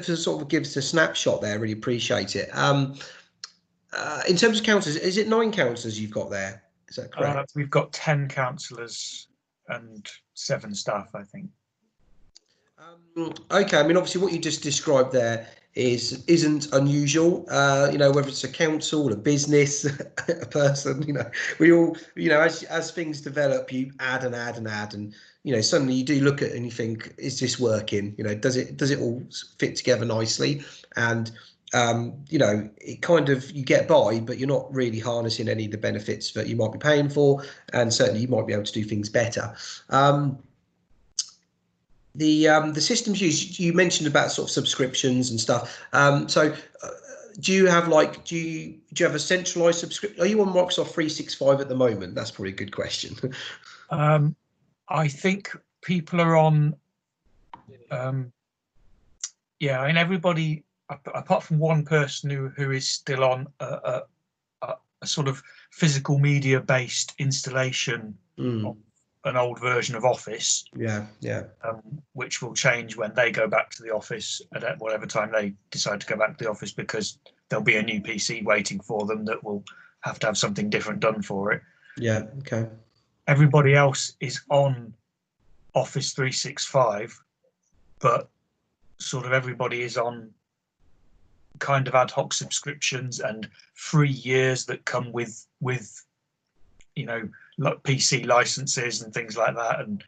for sort of gives a snapshot there. Really appreciate it. In terms of councillors, is it 9 councillors you've got there? Is that correct? We've got 10 councillors and 7 staff, I think. Okay, I mean, obviously, what you just described there isn't unusual. You know, whether it's a council, a business, a person. You know, we all, you know, as things develop, you add and add and add, and you know, suddenly you do look at it and you think, is this working? You know, does it all fit together nicely? And you know, it kind of, you get by, but you're not really harnessing any of the benefits that you might be paying for, and certainly you might be able to do things better. The systems used, you mentioned about sort of subscriptions and stuff. So do you have like, do you have a centralized subscription? Are you on Microsoft 365 at the moment? That's probably a good question. I think people are on, yeah, I mean, everybody, apart from one person who is still on a sort of physical media based installation of an old version of Office. Yeah. Which will change when they go back to the office at whatever time they decide to go back to the office, because there'll be a new PC waiting for them that will have to have something different done for it. Yeah. Okay. Everybody else is on Office 365, but sort of everybody is on kind of ad hoc subscriptions and free years that come with you know, PC licenses and things like that, and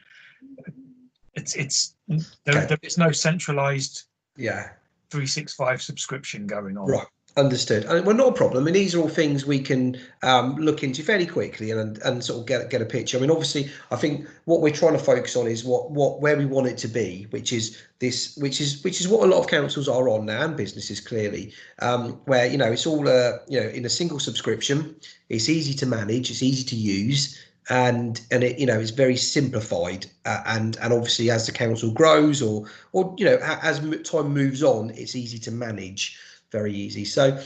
there is no centralized 365 subscription going on. Right. Understood. Well, not a problem. I mean, these are all things we can look into fairly quickly and sort of get a picture. I mean, obviously, I think what we're trying to focus on is where we want it to be, which is what a lot of councils are on now, and businesses clearly, where, you know, it's all you know, in a single subscription. It's easy to manage, it's easy to use, and it, you know, it's very simplified, and obviously as the council grows or you know, as time moves on, it's easy to manage. Very easy. So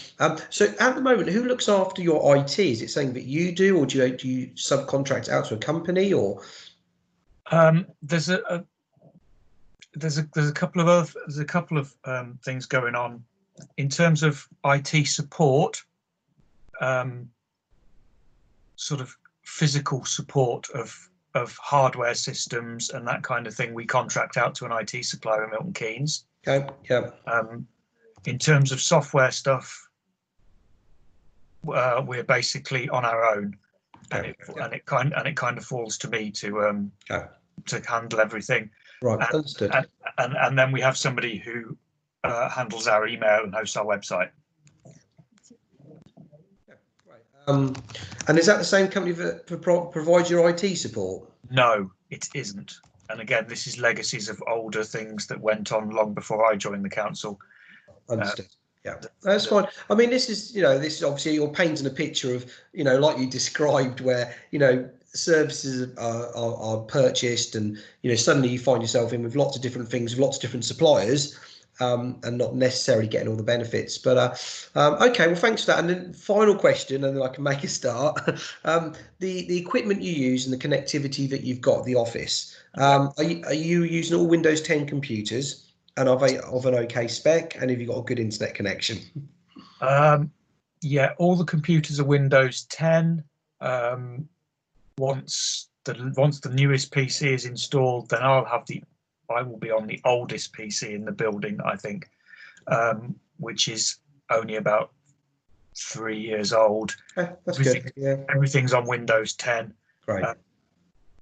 so at the moment, who looks after your IT? Is it something that you do, or do you subcontract out to a company, or? There's a couple of things going on in terms of IT support. Sort of physical support of hardware systems and that kind of thing, we contract out to an IT supplier in Milton Keynes. Okay. Yeah. In terms of software stuff, we're basically on our own, and it kind of falls to me to handle everything. Right, understood. And then we have somebody who handles our email and hosts our website. And is that the same company that provides your IT support? No, it isn't. And again, this is legacies of older things that went on long before I joined the council. Understood. Yeah, that's fine. I mean, this is, you know, this is obviously you're painting a picture of, you know, like you described, where, you know, services are purchased, and, you know, suddenly you find yourself in with lots of different things, with lots of different suppliers, and not necessarily getting all the benefits. But okay, well, thanks for that. And then final question, and then I can make a start. The equipment you use and the connectivity that you've got at the office, are you using all Windows 10 computers? And of an okay spec, and have you got a good internet connection? Yeah, all the computers are Windows 10. Once the newest PC is installed, then I will be on the oldest PC in the building, I think, which is only about 3 years old. That's good. Yeah, everything's on Windows 10. Great.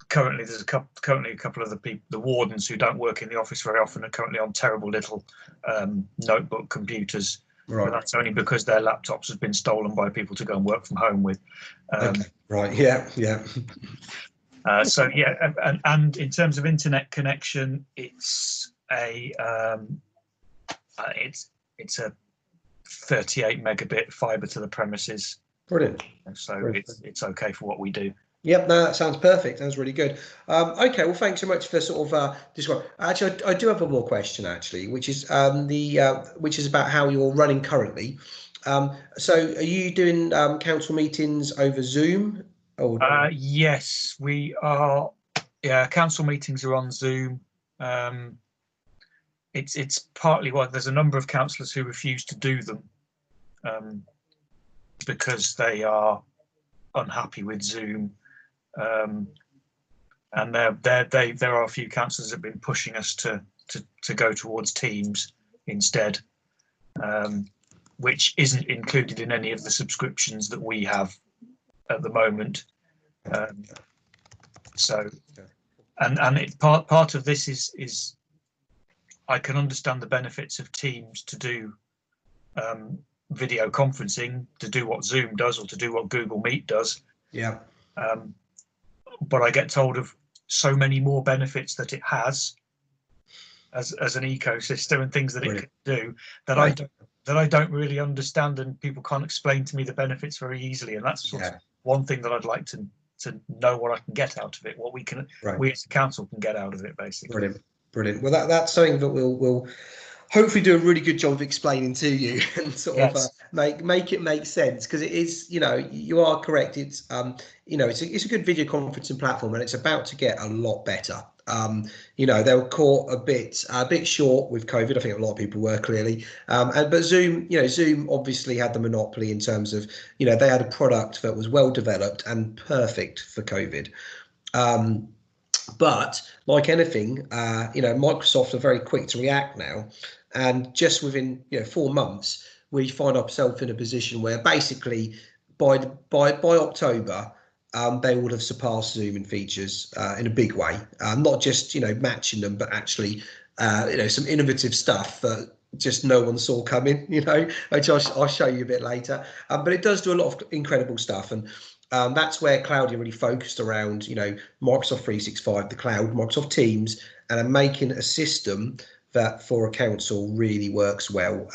Currently, there's a couple of the wardens who don't work in the office very often are currently on terrible little notebook computers. Right. But that's only because their laptops have been stolen by people to go and work from home with. Okay. Right. Yeah. So yeah, and in terms of internet connection, it's a 38 megabit fiber to the premises. Brilliant. So brilliant. It's okay for what we do. Yep, no, that sounds perfect. Sounds really good. Okay, well, thanks so much for sort of describing. Actually, I do have one more question, actually, which is which is about how you're running currently. So, are you doing council meetings over Zoom? Or... Yes, we are. Yeah, council meetings are on Zoom. it's partly why there's a number of councillors who refuse to do them because they are unhappy with Zoom. And there are a few councillors that have been pushing us to go towards Teams instead, which isn't included in any of the subscriptions that we have at the moment. So, and part of this is I can understand the benefits of Teams to do video conferencing, to do what Zoom does or to do what Google Meet does. Yeah. But I get told of so many more benefits that it has as an ecosystem and things that it can do that I don't really understand, and people can't explain to me the benefits very easily. And that's sort of one thing that I'd like to know what I can get out of it, what we as a council can get out of it, basically. Brilliant. Well, that's something that we'll hopefully do a really good job of explaining to you and sort of make it make sense, because it is, you are correct. It's it's a good video conferencing platform, and it's about to get a lot better. They were caught a bit short with COVID. I think a lot of people were, clearly. But Zoom, Zoom obviously had the monopoly in terms of, they had a product that was well developed and perfect for COVID. But like anything, Microsoft are very quick to react now, and just within 4 months, we find ourselves in a position where basically by October, they would have surpassed Zoom in features in a big way. Not just matching them, but actually some innovative stuff that just no one saw coming. Which I'll show you a bit later. But it does do a lot of incredible stuff, and that's where Claudia really focused around, Microsoft 365, the cloud, Microsoft Teams, and making a system that for a council really works well.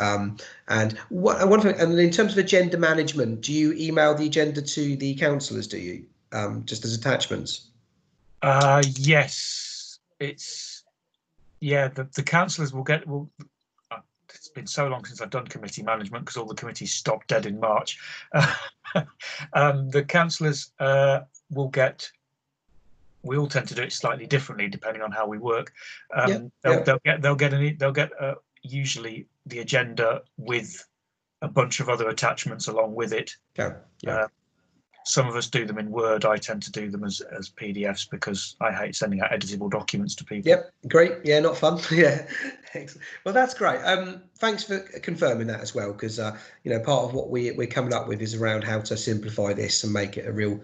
And one thing, and in terms of agenda management, do you email the agenda to the councillors? Do you just as attachments? Yes, the councillors will get. It's been so long since I've done committee management because all the committees stopped dead in March. The councillors will get. We all tend to do it slightly differently depending on how we work. They'll get usually the agenda with a bunch of other attachments along with it. Some of us do them in Word. I tend to do them as PDFs because I hate sending out editable documents to people. Yep, great. Yeah, not fun. Yeah, excellent. Well, that's great. Thanks for confirming that as well, because part of what we're coming up with is around how to simplify this and make it a real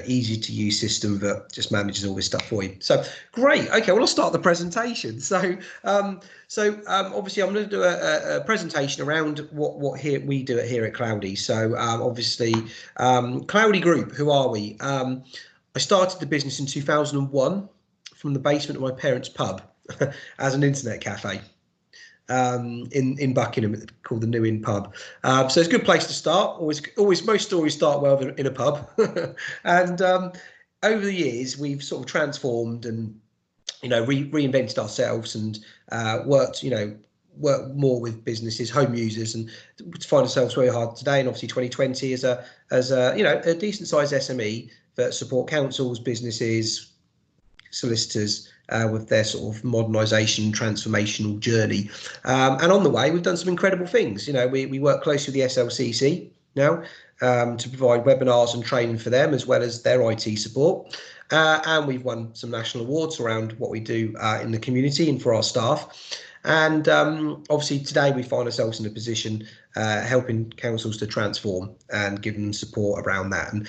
easy to use system that just manages all this stuff for you. So great. Okay, well, I'll start the presentation. So obviously I'm going to do a presentation around what we do here at Cloudy. So obviously Cloudy Group, who are we? I started the business in 2001 from the basement of my parents' pub as an internet cafe. In Buckingham, called the New Inn pub. So it's a good place to start. Always most stories start well in a pub. And over the years, we've sort of transformed and reinvented ourselves and worked more with businesses, home users, and to find ourselves where we are today. And obviously 2020 as a decent sized SME that support councils, businesses, solicitors with their sort of modernisation, transformational journey. And on the way, we've done some incredible things. We work closely with the SLCC now to provide webinars and training for them, as well as their IT support. And we've won some national awards around what we do in the community and for our staff. And obviously today we find ourselves in a position helping councils to transform and giving them support around that, and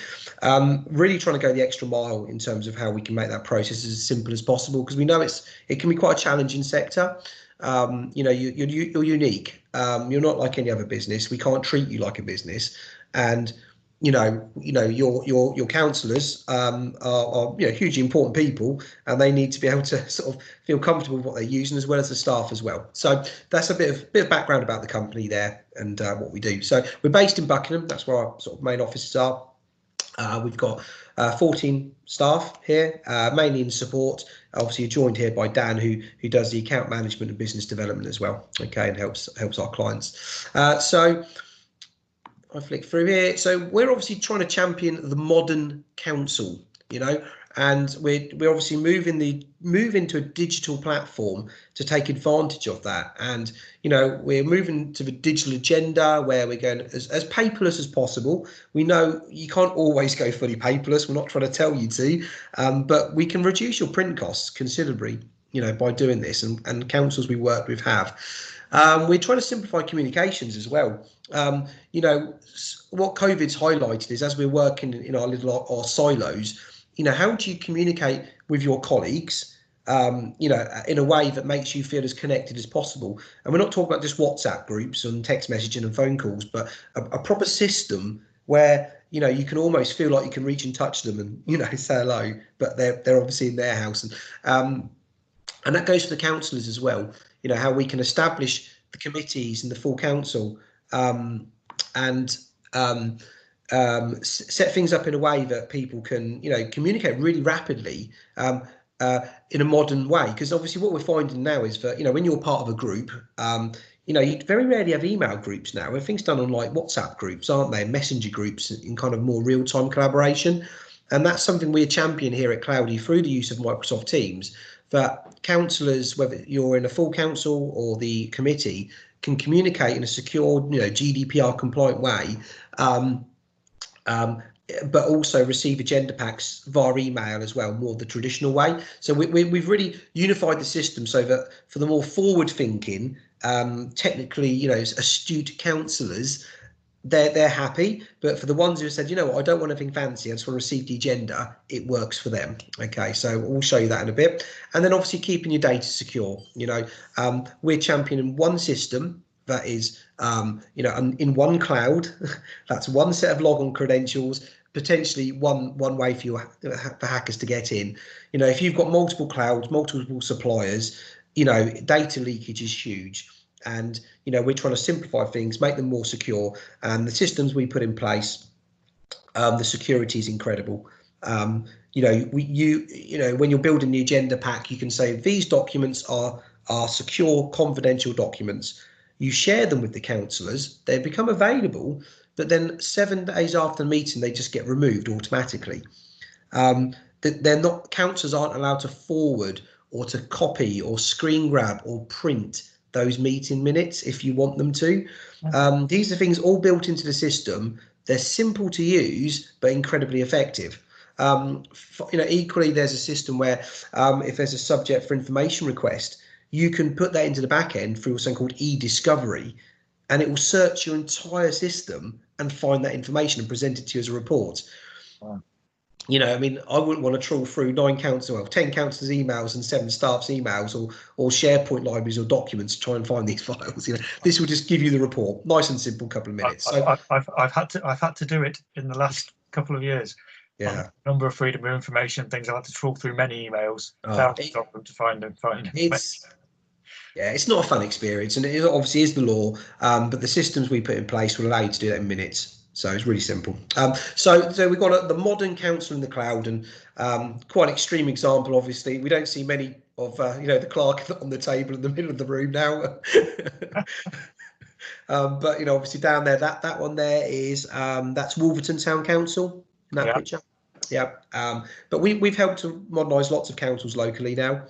really trying to go the extra mile in terms of how we can make that process as simple as possible, because we know it can be quite a challenging sector. You're unique. You're not like any other business. We can't treat you like a business, and your councillors are hugely important people, and they need to be able to sort of feel comfortable with what they're using, as well as the staff as well. So that's a bit of background about the company there and what we do. So we're based in Buckingham. That's where our sort of main offices are. We've got 14 staff here, mainly in support. Obviously, you're joined here by Dan, who does the account management and business development as well. Okay, and helps our clients. So I flick through here. So we're obviously trying to champion the modern council, and we're obviously move into a digital platform to take advantage of that. And we're moving to the digital agenda where we're going as paperless as possible. We know you can't always go fully paperless. We're not trying to tell you to, but we can reduce your print costs considerably, by doing this. And councils we work with have. We're trying to simplify communications as well. What COVID's highlighted is, as we're working in our silos, how do you communicate with your colleagues, in a way that makes you feel as connected as possible? And we're not talking about just WhatsApp groups and text messaging and phone calls, but a proper system where you can almost feel like you can reach and touch them and say hello, but they're obviously in their house. And that goes for the councillors as well. How we can establish the committees and the full council, and set things up in a way that people can, communicate really rapidly, in a modern way. Because obviously what we're finding now is that, when you're part of a group, you very rarely have email groups now. Everything's done on like WhatsApp groups, aren't they? Messenger groups in kind of more real-time collaboration. And that's something we champion here at Cloudy through the use of Microsoft Teams, that councillors, whether you're in a full council or the committee, can communicate in a secure, GDPR compliant way, but also receive agenda packs via email as well, more the traditional way. So we've really unified the system so that for the more forward-thinking, technically, astute councillors, they're happy. But for the ones who said, I don't want anything fancy, I just want to receive the agenda, it works for them. Okay, so we'll show you that in a bit. And then obviously keeping your data secure. We're championing one system that is, in one cloud. That's one set of login credentials, potentially one way for hackers to get in. If you've got multiple clouds, multiple suppliers, data leakage is huge. And we're trying to simplify things, make them more secure, and the systems we put in place, the security is incredible. When you're building the agenda pack, you can say these documents are secure, confidential documents. You share them with the councillors, they become available, but then 7 days after the meeting, they just get removed automatically. Councillors aren't allowed to forward or to copy or screen grab or print those meeting minutes if you want them to. These are things all built into the system. They're simple to use, but incredibly effective. Equally, there's a system where if there's a subject for information request, you can put that into the back end through something called e-discovery, and it will search your entire system and find that information and present it to you as a report. Wow. I wouldn't want to trawl through 10 councillors' emails and 7 staff's emails or SharePoint libraries or documents to try and find these files. This will just give you the report, nice and simple, couple of minutes. I've had to do it in the last couple of years. Yeah, number of freedom of information things. I had to trawl through many emails, thousands of them to find them. It's not a fun experience, and it obviously is the law. But the systems we put in place will allow you to do that in minutes. So it's really simple. So we've got the modern council in the cloud, and quite an extreme example. Obviously, we don't see many of the clerk on the table in the middle of the room now. But obviously down there, that one there is that's Wolverton Town Council in that picture. Yeah. But we've helped to modernise lots of councils locally now.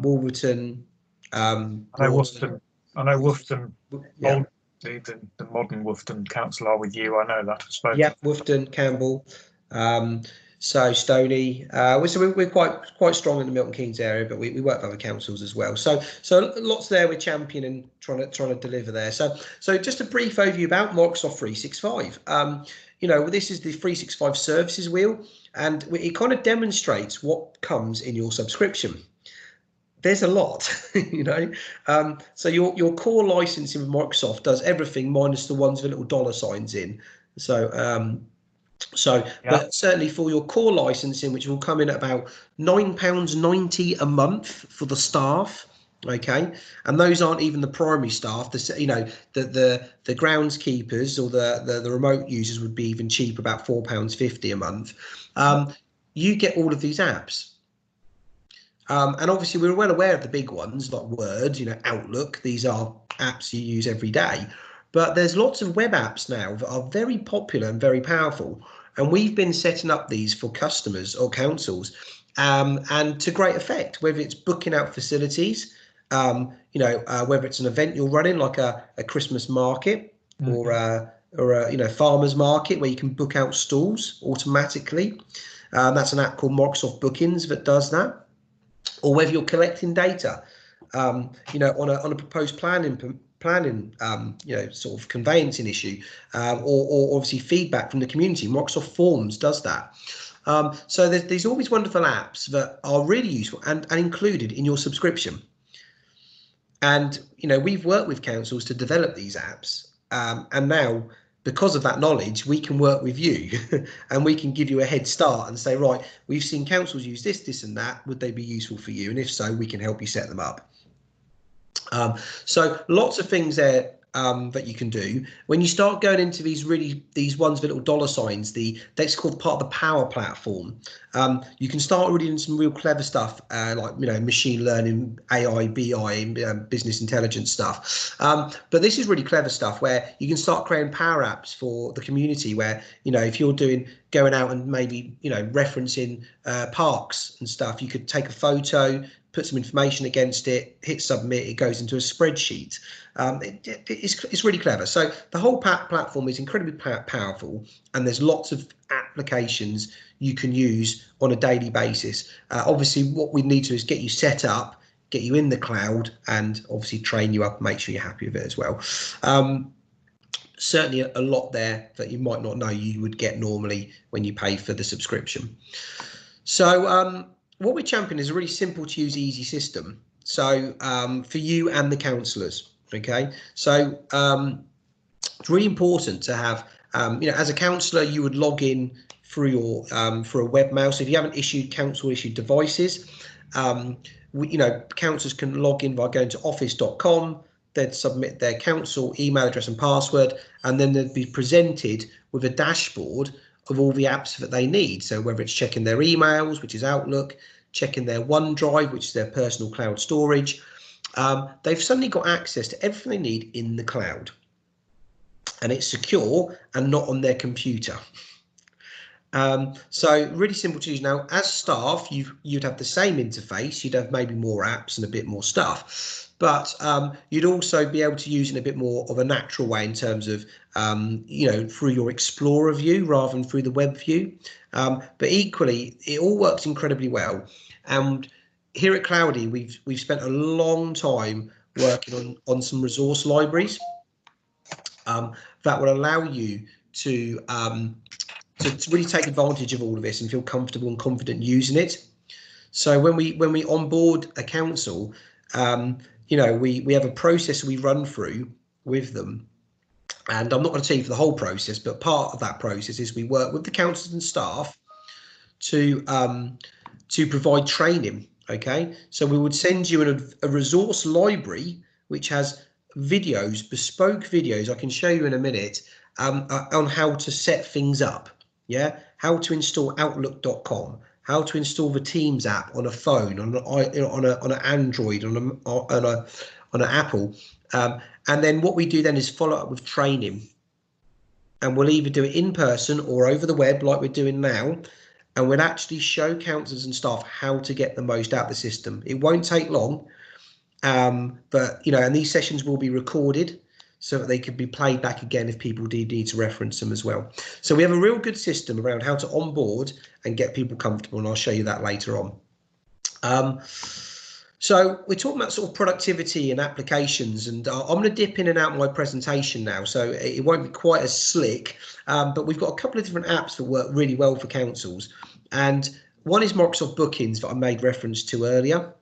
Wolverton. I know Wolverton. Yeah. The modern Wolverton Council are with you. I know that. Yeah, Wolverton, Campbell, so Stoney. So we're quite strong in the Milton Keynes area, but we work with other councils as well. So lots there we're championing, trying to deliver there. So just a brief overview about Microsoft 365. This is the 365 services wheel, and it kind of demonstrates what comes in your subscription. There's a lot, so your core licensing with Microsoft does everything minus the ones with little dollar signs in. But certainly for your core licensing, which will come in at about £9.90 a month for the staff. Okay, and those aren't even the primary staff. The groundskeepers or the remote users would be even cheaper, about £4.50 a month. You get all of these apps. And obviously we're well aware of the big ones like Word, Outlook. These are apps you use every day. But there's lots of web apps now that are very popular and very powerful. And we've been setting up these for customers or councils, and to great effect, whether it's booking out facilities, whether it's an event you're running like a Christmas market, or a farmers market where you can book out stalls automatically. That's an app called Microsoft Bookings that does that. Or whether you're collecting data, on a proposed planning, sort of conveyancing issue, or obviously feedback from the community. Microsoft Forms does that. So there's all these wonderful apps that are really useful and included in your subscription. And we've worked with councils to develop these apps, and now, because of that knowledge, we can work with you and we can give you a head start and say, right, we've seen councils use this and that. Would they be useful for you? And if so, we can help you set them up. So lots of things there that you can do. When you start going into these ones with little dollar signs, that's called part of the Power Platform. You can start really doing some real clever stuff, like machine learning, AI, BI, business intelligence stuff. But this is really clever stuff where you can start creating power apps for the community. Where if you're going out and maybe referencing parks and stuff, you could take a photo, put some information against it, hit submit, it goes into a spreadsheet. It's really clever. So the whole platform is incredibly powerful, and there's lots of applications you can use on a daily basis. Obviously, what we need to is get you set up, get you in the cloud, and obviously train you up and make sure you're happy with it as well. Certainly a lot there that you might not know you would get normally when you pay for the subscription. So what we're championing is a really simple to use, easy system. So for you and the councillors, okay? So it's really important to have, as a councillor, you would log in through your for a webmail. So if you haven't issued council-issued devices, councillors can log in by going to office.com. They'd submit their council email address and password, and then they'd be presented with a dashboard of all the apps that they need. So whether it's checking their emails, which is Outlook, checking their OneDrive, which is their personal cloud storage, they've suddenly got access to everything they need in the cloud, and it's secure and not on their computer. So really simple to use. Now, as staff, you'd have the same interface. You'd have maybe more apps and a bit more stuff, but you'd also be able to use it in a bit more of a natural way in terms of, through your Explorer view rather than through the web view. But equally, it all works incredibly well. And here at Cloudy, we've spent a long time working on some resource libraries that will allow you to really take advantage of all of this and feel comfortable and confident using it. So when we onboard a council, we have a process we run through with them. And I'm not going to tell you for the whole process, but part of that process is we work with the councils and staff to provide training. Okay, so we would send you a resource library which has videos, bespoke videos. I can show you in a minute on how to set things up. Yeah, how to install Outlook.com, how to install the Teams app on a phone, on an Android, on an Apple, and then what we do then is follow up with training, and we'll either do it in person or over the web like we're doing now, and we'll actually show councillors and staff how to get the most out of the system. It won't take long, but and these sessions will be recorded so that they can be played back again if people do need to reference them as well. So we have a real good system around how to onboard and get people comfortable, and I'll show you that later on. So we're talking about sort of productivity and applications, and I'm going to dip in and out my presentation now, so it won't be quite as slick, but we've got a couple of different apps that work really well for councils, and one is Microsoft Bookings that I made reference to earlier.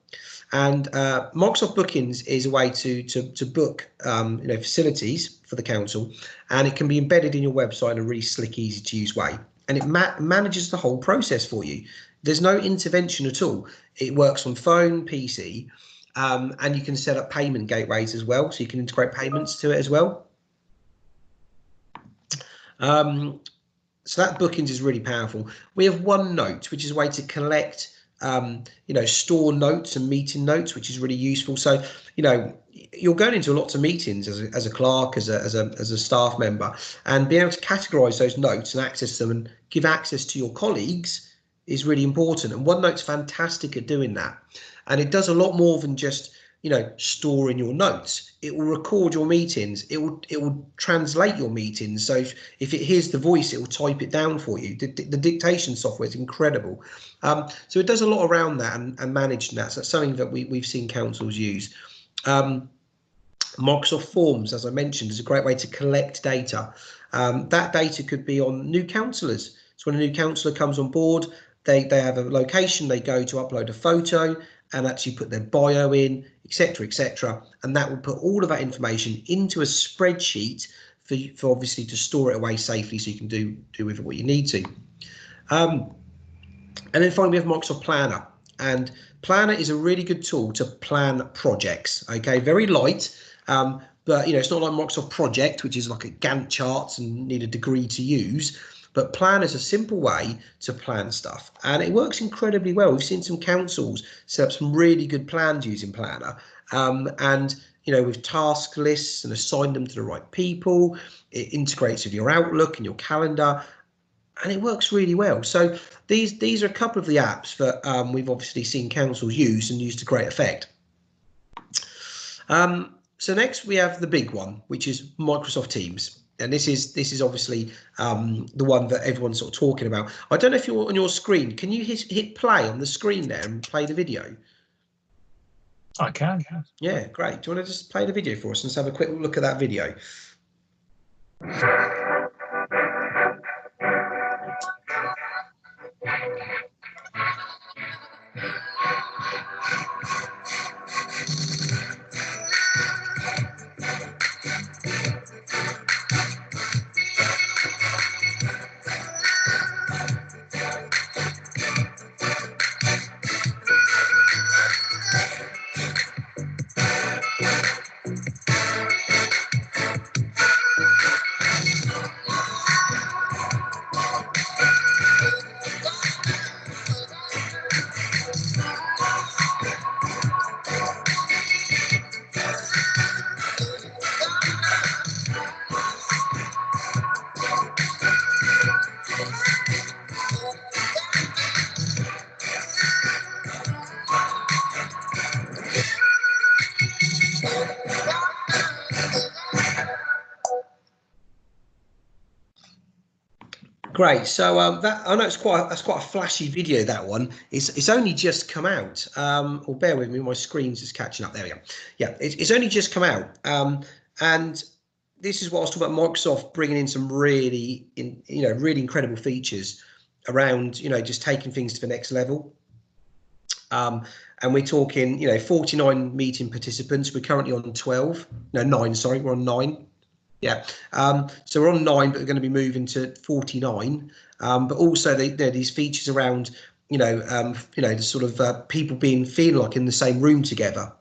And Microsoft Bookings is a way to book facilities for the council, and it can be embedded in your website in a really slick, easy to use way, and it manages the whole process for you. There's no intervention at all. It works on phone, PC, and you can set up payment gateways as well, so you can integrate payments to it as well. So that Bookings is really powerful. We have OneNote, which is a way to collect store notes and meeting notes, which is really useful. So, you're going into lots of meetings as a clerk, as a staff member, and being able to categorize those notes and access them and give access to your colleagues is really important. And OneNote's fantastic at doing that. And it does a lot more than just, storing your notes. It will record your meetings. It will translate your meetings. So if it hears the voice, it will type it down for you. The dictation software is incredible. So it does a lot around that and managing that. So that's something that we've seen councils use. Microsoft Forms, as I mentioned, is a great way to collect data. That data could be on new councillors. So when a new councillor comes on board, they have a location, they go to upload a photo and actually put their bio in, etc., and that will put all of that information into a spreadsheet for obviously to store it away safely, so you can do with it what you need to. And then finally, we have Microsoft Planner, and Planner is a really good tool to plan projects. Okay, very light, but it's not like Microsoft Project, which is like a Gantt charts and need a degree to use. But Planner is a simple way to plan stuff, and it works incredibly well. We've seen some councils set up some really good plans using Planner, and with task lists and assign them to the right people. It integrates with your Outlook and your calendar, and it works really well. So these are a couple of the apps that we've obviously seen councils use and use to great effect. So next we have the big one, which is Microsoft Teams. And this is obviously the one that everyone's sort of talking about. I don't know if you're on your screen. Can you hit play on the screen there and play the video? I can. Yeah, great. Do you want to just play the video for us and just have a quick look at that video? Great. So that, I know that's quite a flashy video. That one it's only just come out. Or bear with me, my screen's just catching up. There we go. Yeah, it's only just come out. And this is what I was talking about. Microsoft bringing in some really incredible features around just taking things to the next level. And we're talking 49 meeting participants. We're currently on 12. No, 9. Sorry, we're on 9. Yeah, so we're on 9, but we're going to be moving to 49. But also these features around, the sort of people feeling like in the same room together,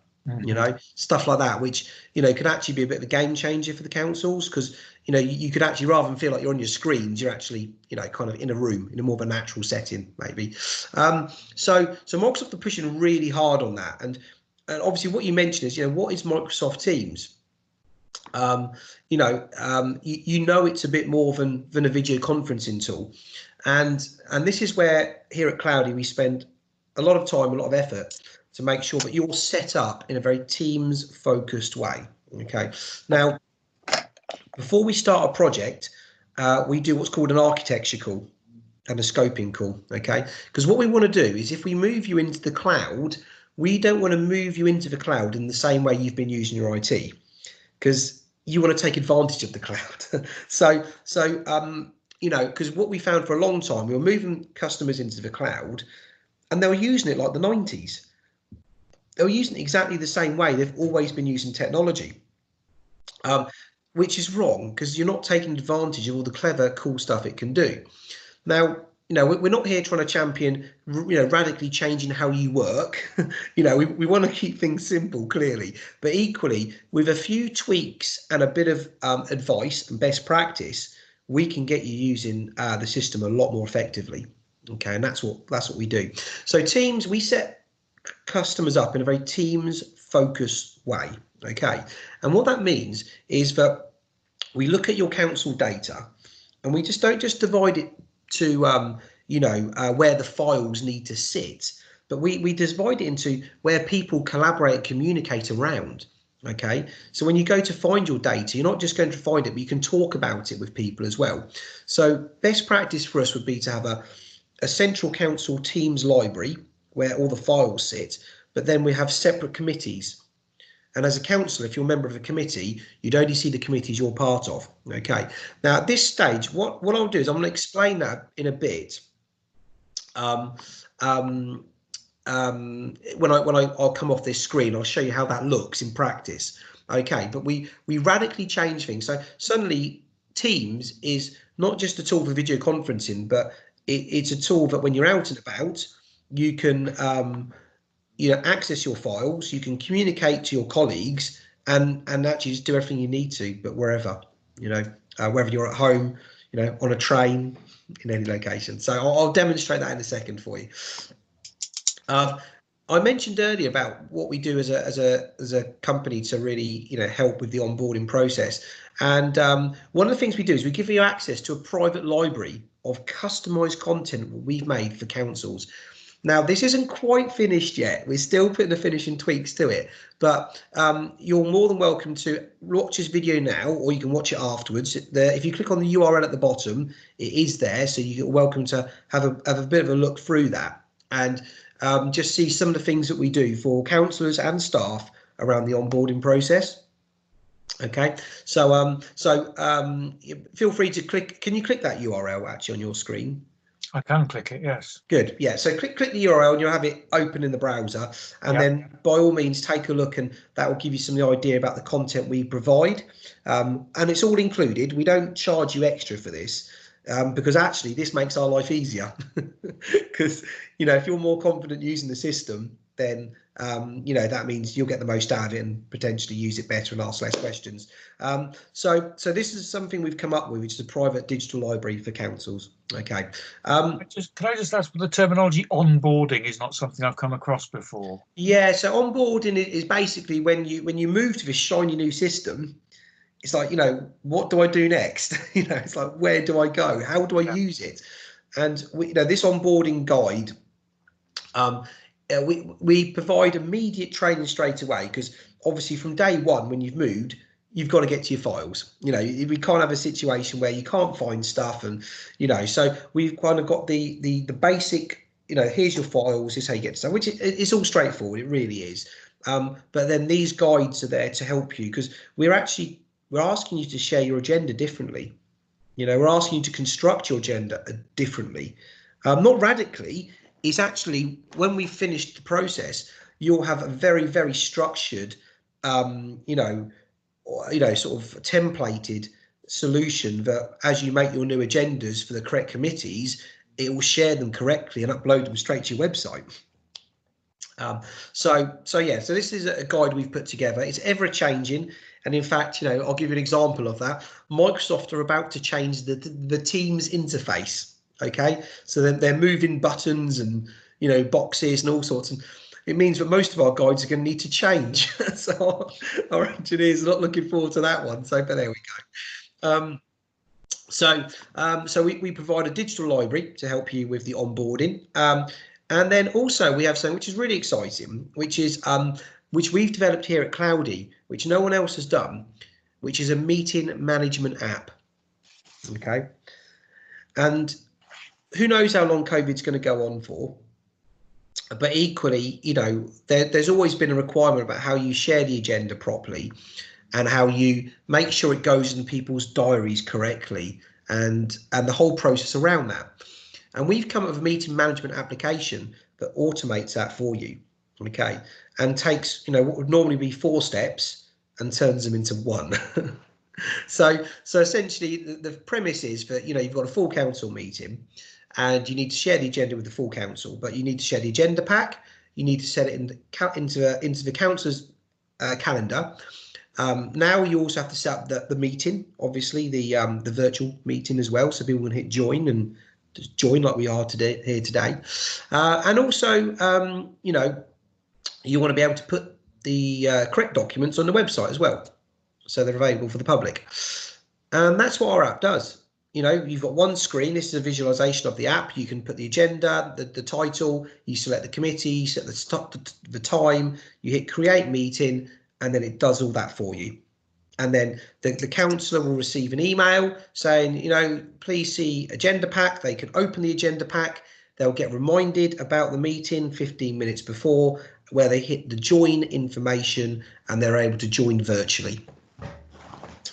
stuff like that, which could actually be a bit of a game changer for the councils, because you could actually, rather than feel like you're on your screens, you're actually kind of in a room in a more of a natural setting, maybe. So Microsoft are pushing really hard on that, and obviously what you mentioned is what is Microsoft Teams? It's a bit more than a video conferencing tool, and this is where here at Cloudy we spend a lot of time, a lot of effort to make sure that you're set up in a very Teams focused way. Okay, now before we start a project, we do what's called an architecture call and a scoping call. Okay, because what we want to do is, if we move you into the cloud, we don't want to move you into the cloud in the same way you've been using your IT, because you want to take advantage of the cloud. Because what we found for a long time, we were moving customers into the cloud and they were using it like the 90s. They were using it exactly the same way they've always been using technology, which is wrong, because you're not taking advantage of all the clever, cool stuff it can do. Now, we're not here trying to champion, radically changing how you work. We want to keep things simple, clearly, but equally, with a few tweaks and a bit of advice and best practice, we can get you using the system a lot more effectively. Okay, and that's what we do. So Teams, we set customers up in a very Teams focused way. Okay, and what that means is that we look at your council data, and we just don't just divide it to where the files need to sit, but we divide it into where people collaborate, communicate around. Okay, so when you go to find your data, you're not just going to find it, but you can talk about it with people as well. So best practice for us would be to have a central council Teams library where all the files sit, but then we have separate committees. And as a councillor, if you're a member of a committee, you'd only see the committees you're part of. Okay. Now at this stage, what I'll do is I'm going to explain that in a bit. When I'll come off this screen, I'll show you how that looks in practice. Okay, but we radically change things. So suddenly Teams is not just a tool for video conferencing, but it's a tool that when you're out and about, you can access your files, you can communicate to your colleagues, and actually just do everything you need to, but wherever, whether you're at home, on a train, in any location. So I'll demonstrate that in a second for you. I mentioned earlier about what we do as a company to really help with the onboarding process, and one of the things we do is we give you access to a private library of customized content we've made for councils. Now, this isn't quite finished yet. We're still putting the finishing tweaks to it, but you're more than welcome to watch this video now, or you can watch it afterwards. If you click on the URL at the bottom, it is there, so you're welcome to have a bit of a look through that and just see some of the things that we do for councillors and staff around the onboarding process. Okay, so feel free to click. Can you click that URL actually on your screen? I can click it, yes. Good, yeah. So click the URL and you'll have it open in the browser, and then by all means take a look, and that will give you some idea about the content we provide. And it's all included. We don't charge you extra for this. Because actually this makes our life easier, because if you're more confident using the system, then that means you'll get the most out of it and potentially use it better and ask less questions. So this is something we've come up with, which is a private digital library for councils. Okay. Can I just ask, the terminology onboarding is not something I've come across before. Yeah, so onboarding is basically when you move to this shiny new system. It's like, what do I do next? It's like, where do I go? How do I use it? And this onboarding guide, we provide immediate training straight away, because obviously from day one, when you've moved, you've got to get to your files. We can't have a situation where you can't find stuff, and so we've kind of got the basic. Here's your files. This is how you get to stuff, which it's all straightforward. It really is. But then these guides are there to help you, because we're asking you to share your agenda differently. We're asking you to construct your agenda differently, not radically. It's actually, when we've finished the process, you'll have a very, very structured, sort of templated solution that, as you make your new agendas for the correct committees, it will share them correctly and upload them straight to your website. So this is a guide we've put together. It's ever changing. And in fact, I'll give you an example of that. Microsoft are about to change the Teams interface. Okay, so they're moving buttons and boxes and all sorts, and it means that most of our guides are going to need to change. So our engineers are not looking forward to that one. So, but there we go. So we provide a digital library to help you with the onboarding, and then also we have something which is really exciting, which is which we've developed here at Cloudy, which no one else has done, which is a meeting management app. Okay, and who knows how long COVID's going to go on for, but equally, there's always been a requirement about how you share the agenda properly and how you make sure it goes in people's diaries correctly, and the whole process around that. And we've come up with a meeting management application that automates that for you, okay, and takes what would normally be 4 steps and turns them into 1. So essentially the premise is that you've got a full council meeting, and you need to share the agenda with the full council, but you need to share the agenda pack. You need to set it into the council's calendar. Now you also have to set up the meeting, obviously the virtual meeting as well, so people can hit join and just join like we are today here today. And also, you know, you want to be able to put the correct documents on the website as well, so they're available for the public. And that's what our app does. You know, you've got one screen. This is a visualization of the app. You can put the agenda, the title, you select the committee, you set the time, you hit create meeting, and then it does all that for you. And then the councillor will receive an email saying, you know, please see agenda pack. They can open the agenda pack. They'll get reminded about the meeting 15 minutes before, where they hit the join information and they're able to join virtually.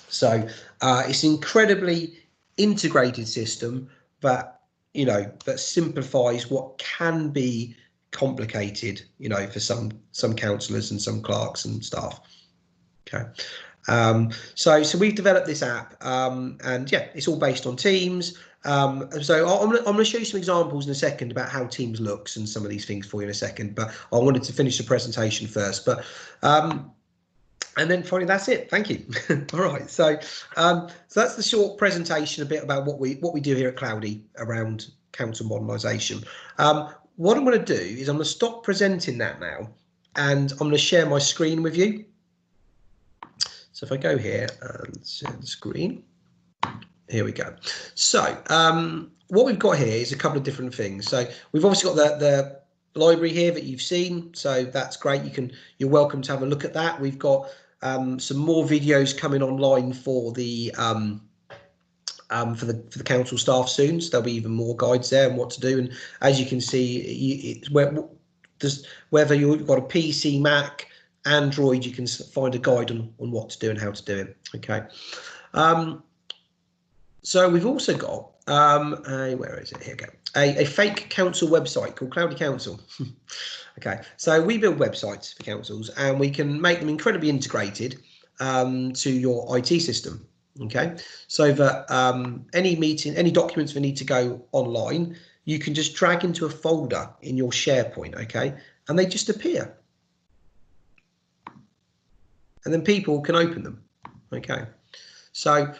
So it's an incredibly integrated system that, you know, that simplifies what can be complicated, you know, for some councillors and some clerks and staff. Okay. So we've developed this app, and yeah, it's all based on Teams. So I'm going to show you some examples in a second about how Teams looks and some of these things for you in a second, but I wanted to finish the presentation first. But and then finally, that's it. Thank you. All right. So that's the short presentation, a bit about what we do here at Cloudy around council modernisation. What I'm going to do is I'm going to stop presenting that now, and I'm going to share my screen with you. So if I go here and share the screen, here we go. So what we've got here is a couple of different things. So we've obviously got the library here that you've seen. So that's great. You're welcome to have a look at that. We've got some more videos coming online for the council staff soon. So there'll be even more guides there and what to do. And as you can see, whether you've got a PC, Mac, Android, you can find a guide on what to do and how to do it. Okay. So we've also got where is it? Here we go. A fake council website called Cloudy Council. Okay. So we build websites for councils and we can make them incredibly integrated to your IT system. Okay. So that any documents that need to go online, you can just drag into a folder in your SharePoint. Okay. And they just appear. And then people can open them. Okay, so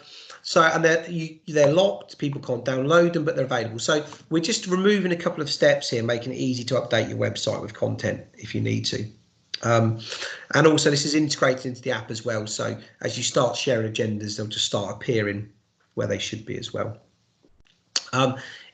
and they're locked. People can't download them, but they're available. So we're just removing a couple of steps here, making it easy to update your website with content if you need to. And also this is integrated into the app as well. So as you start sharing agendas, they'll just start appearing where they should be as well.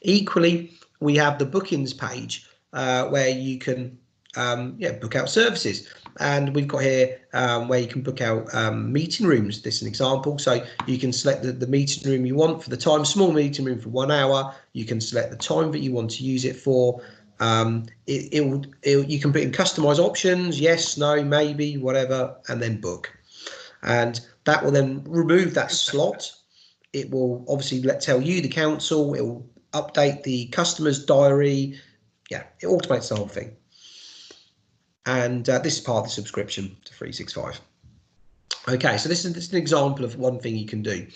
Equally, we have the bookings page where you can book out services. And we've got here where you can book out meeting rooms. This is an example. So you can select the meeting room you want for the time, small meeting room for 1 hour. You can select the time that you want to use it for. You can put in customized options, yes, no, maybe, whatever, and then book. And that will then remove that slot. It will obviously tell you, the council, it will update the customer's diary. Yeah, it automates the whole thing. And this is part of the subscription to 365. Okay, so this is an example of one thing you can do.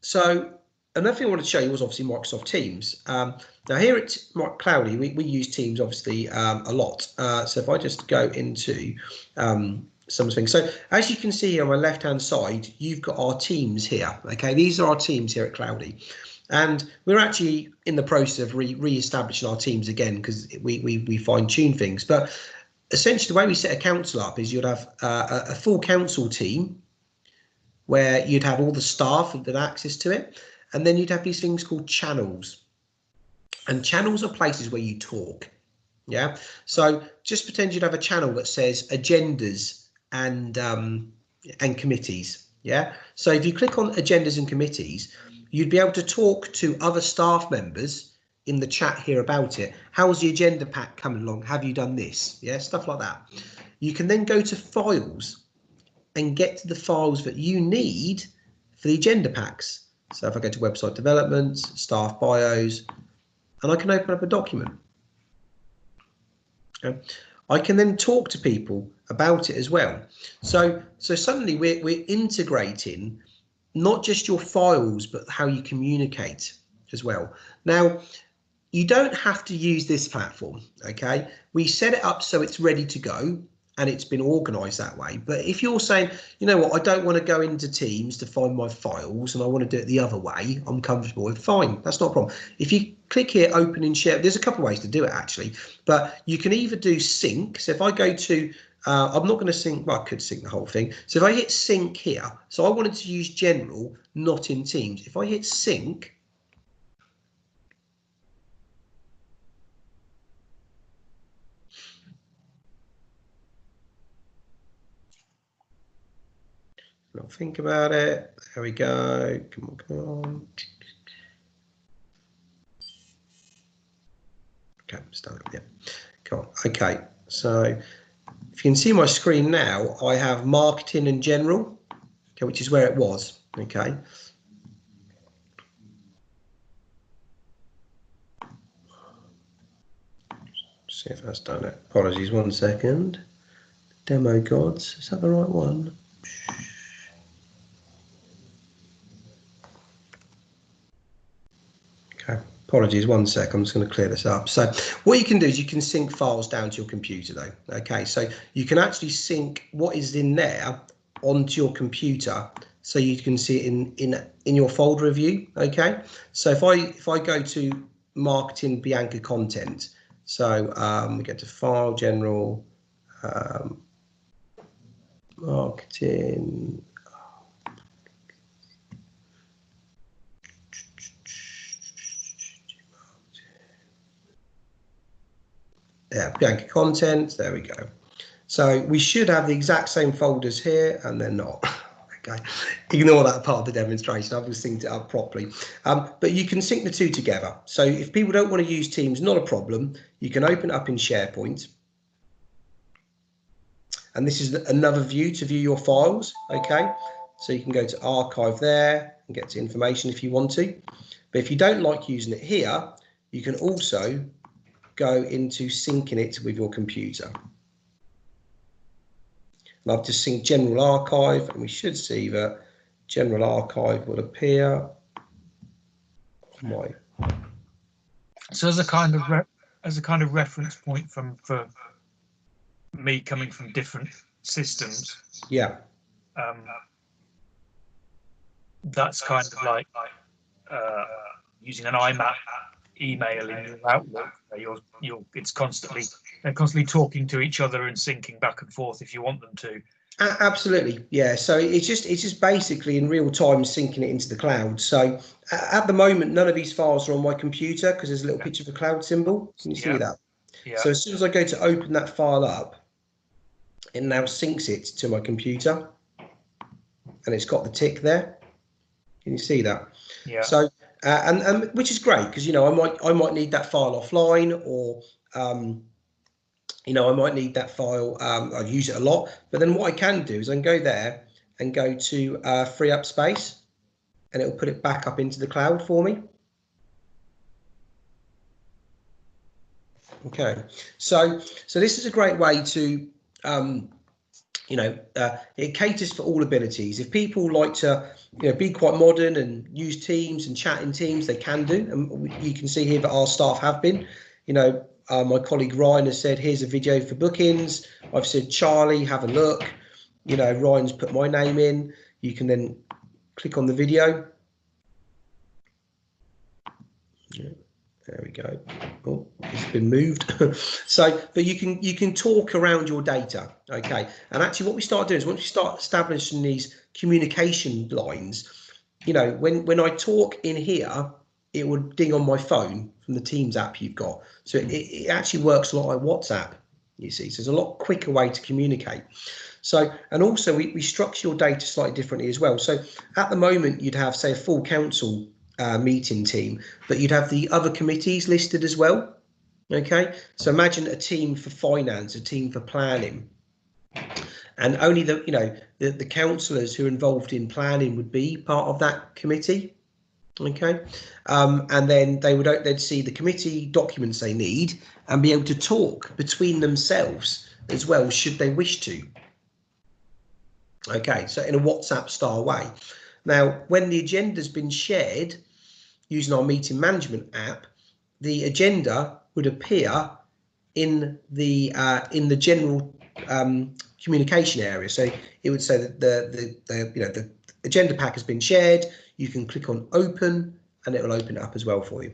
So another thing I wanted to show you was obviously Microsoft Teams. Now here at Cloudy, we use Teams obviously a lot. So if I just go into some things. So as you can see here on my left-hand side, you've got our teams here. Okay, these are our teams here at Cloudy. And we're actually in the process of re-establishing our teams again because we fine-tune things. But essentially, the way we set a council up is you'd have a full council team where you'd have all the staff with access to it. And then you'd have these things called channels. And channels are places where you talk. Yeah. So just pretend you'd have a channel that says agendas and committees. Yeah. So if you click on agendas and committees, you'd be able to talk to other staff members in the chat here about it. How's the agenda pack coming along? Have you done this? Yeah, stuff like that. You can then go to files and get to the files that you need for the agenda packs. So if I go to website development, staff bios, and I can open up a document. Okay. I can then talk to people about it as well. So suddenly we're integrating not just your files, but how you communicate as well. Now, you don't have to use this platform, okay? We set it up so it's ready to go, and it's been organized that way. But if you're saying, you know what, I don't want to go into Teams to find my files and I want to do it the other way, I'm comfortable with, fine, that's not a problem. If you click here, open in share, there's a couple of ways to do it actually, but you can either do sync. So if I go to, I'm not going to sync, well, I could sync the whole thing. So if I hit sync here, so I wanted to use general, not in Teams. If I hit sync, not think about it. There we go. Come on, come on. Okay, start. Yeah, come on. Okay, so if you can see my screen now, I have marketing and general, okay, which is where it was. Okay. See if that's done it. Apologies, 1 second. Demo gods, is that the right one? Okay, apologies, 1 sec, I'm just going to clear this up. So what you can do is you can sync files down to your computer though. Okay, so you can actually sync what is in there onto your computer so you can see it in your folder view. Okay, so if I go to marketing Bianca content, so we get to file, general, marketing, yeah, Bianca content, there we go. So we should have the exact same folders here, and they're not. Okay, ignore that part of the demonstration. I've just synced it up properly. But you can sync the two together. So if people don't want to use Teams, not a problem. You can open it up in SharePoint. And this is another view to view your files. Okay, so you can go to archive there and get to information if you want to. But if you don't like using it here, you can also go into syncing it with your computer. And I've just synced general archive, and we should see that general archive will appear on my. So as a kind of reference point for me coming from different systems. Yeah. That's kind of like using an IMAP email in your Outlook. It's constantly talking to each other and syncing back and forth if you want them to. Absolutely, yeah. So it's just basically in real time syncing it into the cloud. So at the moment, none of these files are on my computer because there's a little picture of a cloud symbol. Can you see that? Yeah. So as soon as I go to open that file up, it now syncs it to my computer, and it's got the tick there. Can you see that? Yeah. So and which is great because I might need that file offline, or I might need that file. I use it a lot, but then what I can do is I can go there and go to free up space, and it'll put it back up into the cloud for me. Okay, so this is a great way to it caters for all abilities. If people like to be quite modern and use Teams and chat in Teams, they can do, and you can see here that our staff have been. My colleague Ryan has said, here's a video for bookings. I've said, Charlie, have a look. Ryan's put my name in. You can then click on the video. Yeah, there we go. Oh, it's been moved. But you can talk around your data. Okay. And actually what we start doing is once we start establishing these communication lines, when I talk in here, it would ding on my phone from the Teams app you've got. So it actually works a lot like WhatsApp, you see. So it's a lot quicker way to communicate. So, and also we structure your data slightly differently as well. So at the moment, you'd have, say, a full council meeting team, but you'd have the other committees listed as well. Okay, so imagine a team for finance, a team for planning, and only the councillors who are involved in planning would be part of that committee. Okay, and then they'd see the committee documents they need and be able to talk between themselves as well, should they wish to. Okay, so in a WhatsApp style way. Now, when the agenda's been shared using our meeting management app, the agenda would appear in the general communication area. So it would say that the agenda pack has been shared. You can click on open and it will open it up as well for you.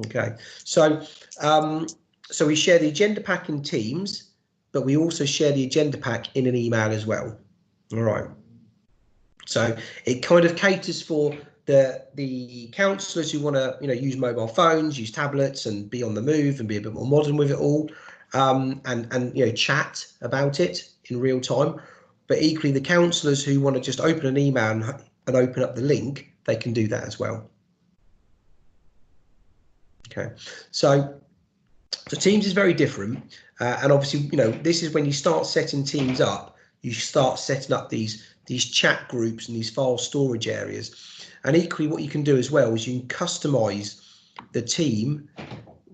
Okay, so so we share the agenda pack in Teams, but we also share the agenda pack in an email as well. All right, so it kind of caters for the councillors who want to use mobile phones, use tablets, and be on the move and be a bit more modern with it all, and chat about it in real time. But equally, the councillors who want to just open an email and open up the link, they can do that as well. Okay, so Teams is very different, and obviously, this is when you start setting Teams up. You start setting up these chat groups and these file storage areas. And equally, what you can do as well is you can customize the team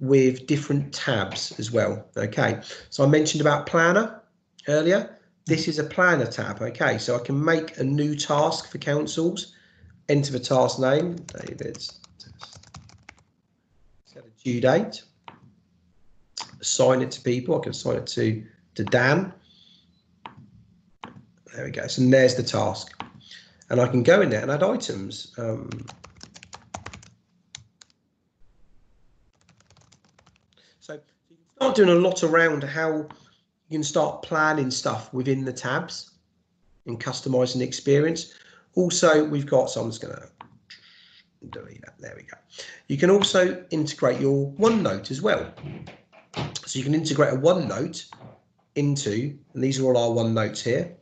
with different tabs as well. Okay, so I mentioned about Planner earlier. This is a Planner tab. Okay, so I can make a new task for councils, enter the task name, David's, set a due date, assign it to people. I can assign it to Dan. There we go. So there's the task. And I can go in there and add items. So you can start doing a lot around how you can start planning stuff within the tabs and customizing the experience. Also, we've got, so I'm just going to delete that. There we go. You can also integrate your OneNote as well. So you can integrate a OneNote into, and these are all our OneNotes here,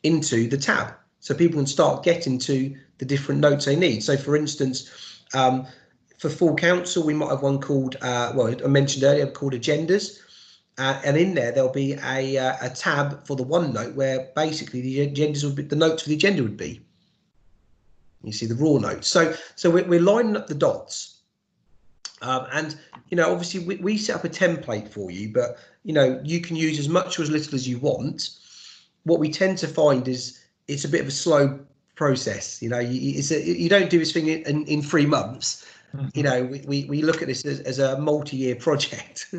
into the tab. So people can start getting to the different notes they need. So for instance, for full council, we might have one called, well, I mentioned earlier, called agendas. And in there, there'll be a tab for the OneNote where basically the agendas would be, the notes for the agenda would be. You see the raw notes. So we're lining up the dots. And, obviously we set up a template for you, but, you can use as much or as little as you want. What we tend to find is it's a bit of a slow process. You don't do this thing in 3 months. Mm-hmm. We look at this as a multi-year project.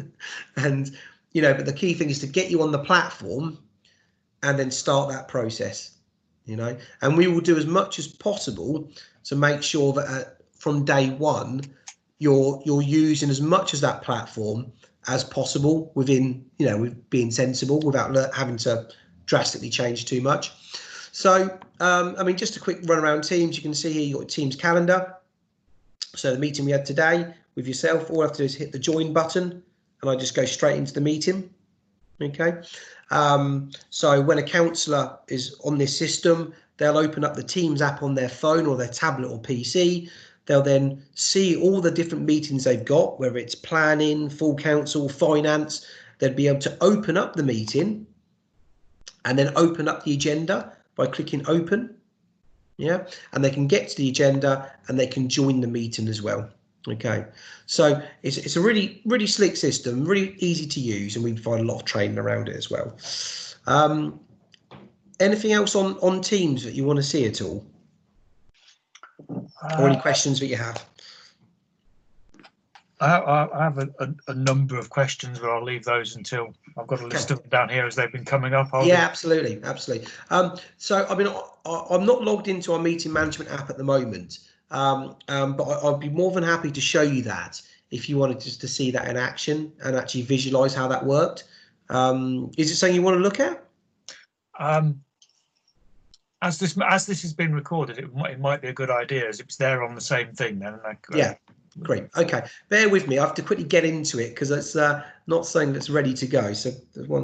And, but the key thing is to get you on the platform and then start that process, and we will do as much as possible to make sure that from day one, you're using as much as that platform as possible within, with being sensible without having to drastically change too much. So, just a quick run around Teams. You can see here you've got Teams calendar. So the meeting we had today with yourself, all I have to do is hit the join button and I just go straight into the meeting. Okay. So when a councillor is on this system, they'll open up the Teams app on their phone or their tablet or PC. They'll then see all the different meetings they've got, whether it's planning, full council, finance. They'd be able to open up the meeting and then open up the agenda by clicking open. Yeah, and they can get to the agenda and they can join the meeting as well. Okay, so it's a really, really slick system, really easy to use, and we provide a lot of training around it as well. Anything else on Teams that you want to see at all? Or any questions that you have? I have a number of questions, but I'll leave those until I've got a list of them down here as they've been coming up. Absolutely. So I'm not logged into our meeting management app at the moment, but I'd be more than happy to show you that if you wanted just to see that in action and actually visualize how that worked. Is it something you want to look at? As this has been recorded, it might be a good idea as it's there on the same thing then. Yeah. Great. Okay, bear with me. I have to quickly get into it because it's not something that's ready to go. So there's one.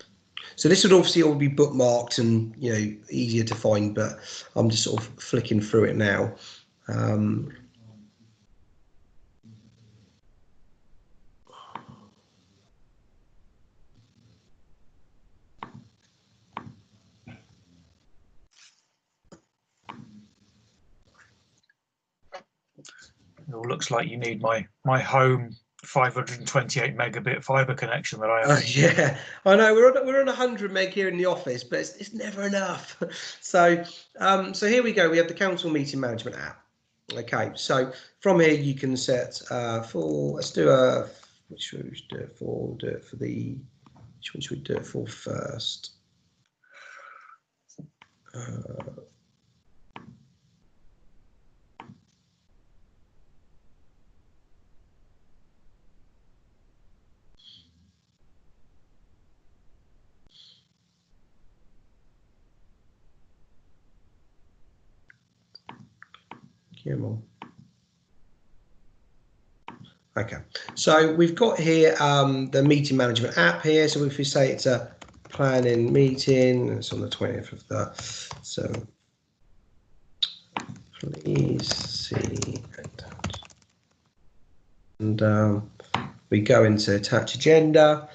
So this would obviously all be bookmarked and easier to find, but I'm just sort of flicking through it now. It all looks like you need my home 528 megabit fiber connection that I have. Yeah, I know we're on 100 meg here in the office, but it's never enough. So here we go. We have the council meeting management app. Okay, so from here you can set for. Let's do a. Which should we do it for? We'll do it for the Which one should we do it for first? Come on. Okay, so we've got here the meeting management app here. So if we say it's a planning meeting, it's on the 20th of that. So please see and we go into attach agenda.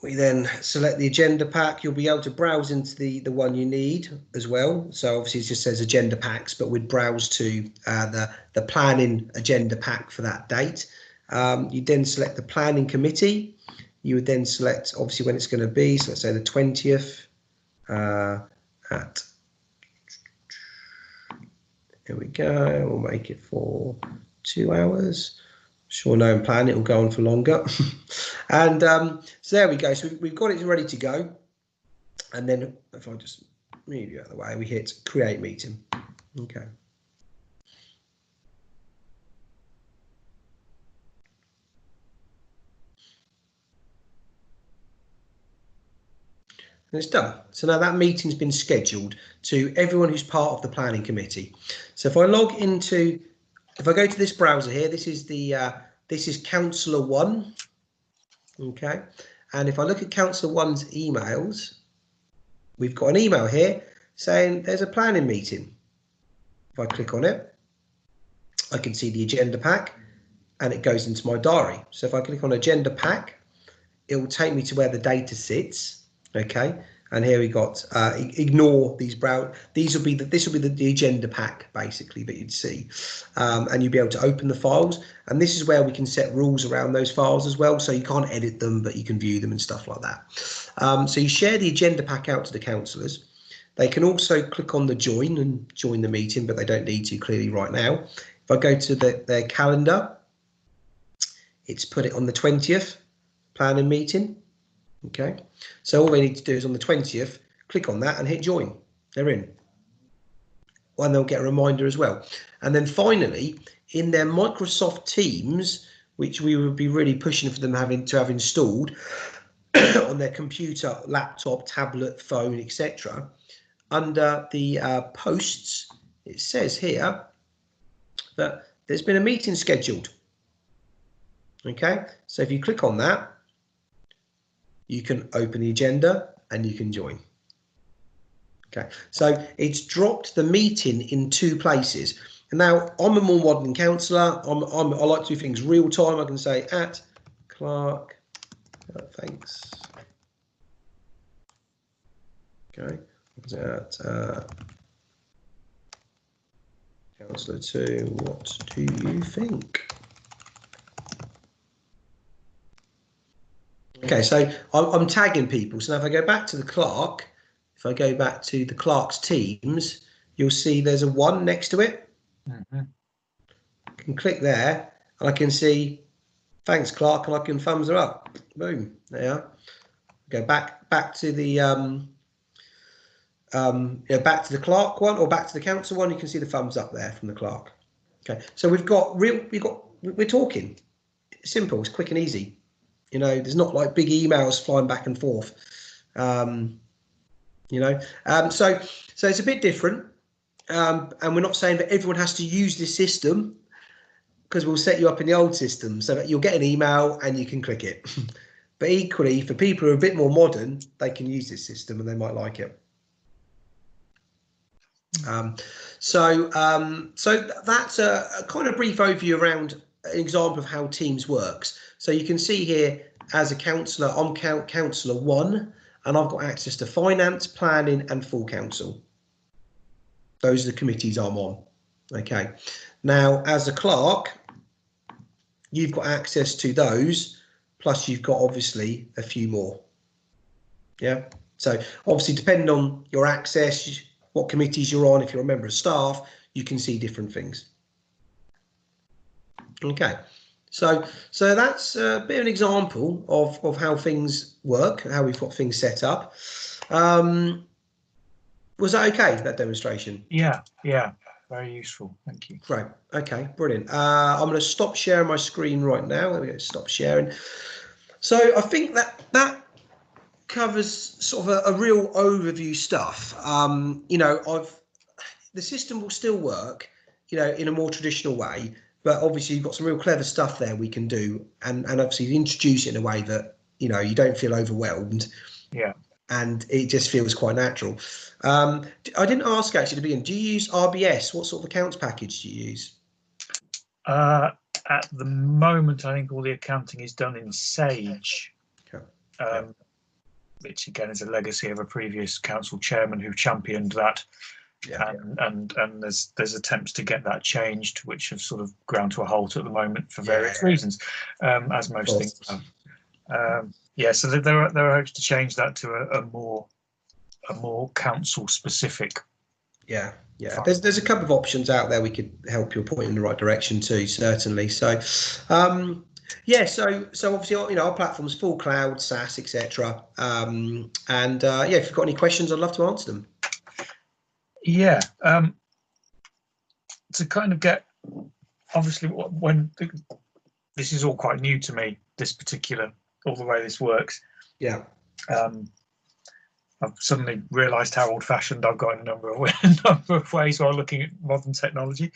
We then select the agenda pack. You'll be able to browse into the one you need as well. So obviously it just says agenda packs, but we'd browse to the planning agenda pack for that date. You then select the planning committee. You would then select obviously when it's going to be. So let's say the 20th at, here we go. We'll make it for 2 hours. Sure, no plan, it will go on for longer. And so there we go. So we've got it ready to go. And then if I just move you out of the way, we hit create meeting. Okay. And it's done. So now that meeting's been scheduled to everyone who's part of the planning committee. So if I log into, if I go to this browser here, this is the this is Councillor 1. Okay, and if I look at Councillor 1's emails, we've got an email here saying there's a planning meeting. If I click on it, I can see the agenda pack and it goes into my diary. So if I click on agenda pack, it will take me to where the data sits. Okay, and here we got ignore these brown. These will be this will be the agenda pack basically that you'd see, and you'll be able to open the files. And this is where we can set rules around those files as well. So you can't edit them, but you can view them and stuff like that. So you share the agenda pack out to the councillors. They can also click on the join and join the meeting, but they don't need to clearly right now. If I go to their calendar, it's put it on the 20th planning meeting. Okay, so all they need to do is on the 20th, click on that and hit join. They're in. And they'll get a reminder as well. And then finally, in their Microsoft Teams, which we would be really pushing for them to have installed on their computer, laptop, tablet, phone, etc. Under the posts, it says here that there's been a meeting scheduled. Okay, so if you click on that, you can open the agenda and you can join. Okay, so it's dropped the meeting in 2 places. And now I'm a more modern councillor. I like to do things real time. I can say at Clark, thanks. Okay, at Councillor 2, what do you think? Okay, so I'm tagging people. So now if I go back to the clerk, if I go back to the clerk's teams, you'll see there's a 1 next to it. I can click there and I can see thanks Clark, and I can thumbs her up. Boom, there. Go back to the back to the clerk one or back to the council one. You can see the thumbs up there from the clerk. Okay, so we're talking. It's simple, it's quick and easy. You know, there's not like big emails flying back and forth. So it's a bit different. And we're not saying that everyone has to use this system, because we'll set you up in the old system so that you'll get an email and you can click it. But equally, for people who are a bit more modern, they can use this system and they might like it. So that's a kind of brief overview around an example of how Teams works. So you can see here, as a councillor, I'm Councillor 1, and I've got access to finance, planning, and full council. Those are the committees I'm on. Okay. Now, as a clerk, you've got access to those, plus you've got obviously a few more. Yeah. So obviously, depending on your access, what committees you're on, if you're a member of staff, you can see different things. Okay. So that's a bit of an example of how things work, how we've got things set up. Was that okay, that demonstration? Yeah, very useful. Thank you. Great. Okay, brilliant. I'm going to stop sharing my screen right now. There we go. Stop sharing. So I think that covers sort of a real overview stuff. The system will still work, in a more traditional way, but obviously you've got some real clever stuff there we can do, and obviously introduce it in a way that you don't feel overwhelmed. Yeah. And it just feels quite natural. I didn't ask actually to begin. Do you use RBS? What sort of accounts package do you use? At the moment, I think all the accounting is done in Sage, which again is a legacy of a previous council chairman who championed that. And there's attempts to get that changed, which have sort of ground to a halt at the moment for various reasons, as most things have. So there are hopes to change that to a more council specific. There's a couple of options out there we could help you point in the right direction too, certainly. So so obviously our platform's full cloud, SaaS, etc. If you've got any questions, I'd love to answer them. To kind of get, obviously, when this is all quite new to me, all the way this works. I've suddenly realised how old-fashioned I've got in a number of ways while looking at modern technology,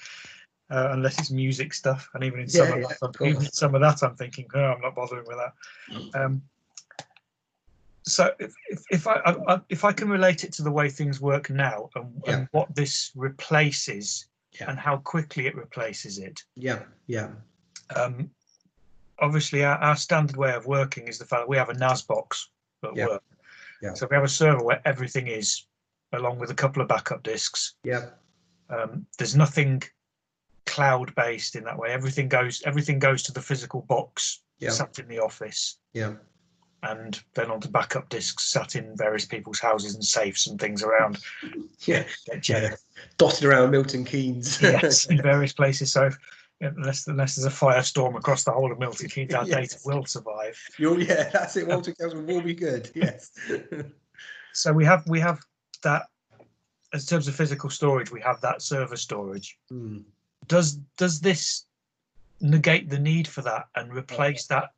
unless it's music stuff, and even in some of that, I'm thinking, I'm not bothering with that. So if I can relate it to the way things work now and what this replaces and how quickly it replaces it. Obviously, our standard way of working is the fact that we have a NAS box at work. So we have a server where everything is, along with a couple of backup disks. There's nothing cloud-based in that way. Everything goes to the physical box sat in the office. And then onto backup disks sat in various people's houses and safes and things around. Dotted around Milton Keynes. Yes, in various places. So unless there's a firestorm across the whole of Milton Keynes, our data will survive. That's it. Walton Keynes will be good. Yes. So we have that. In terms of physical storage, we have that server storage. Does this negate the need for that and replace that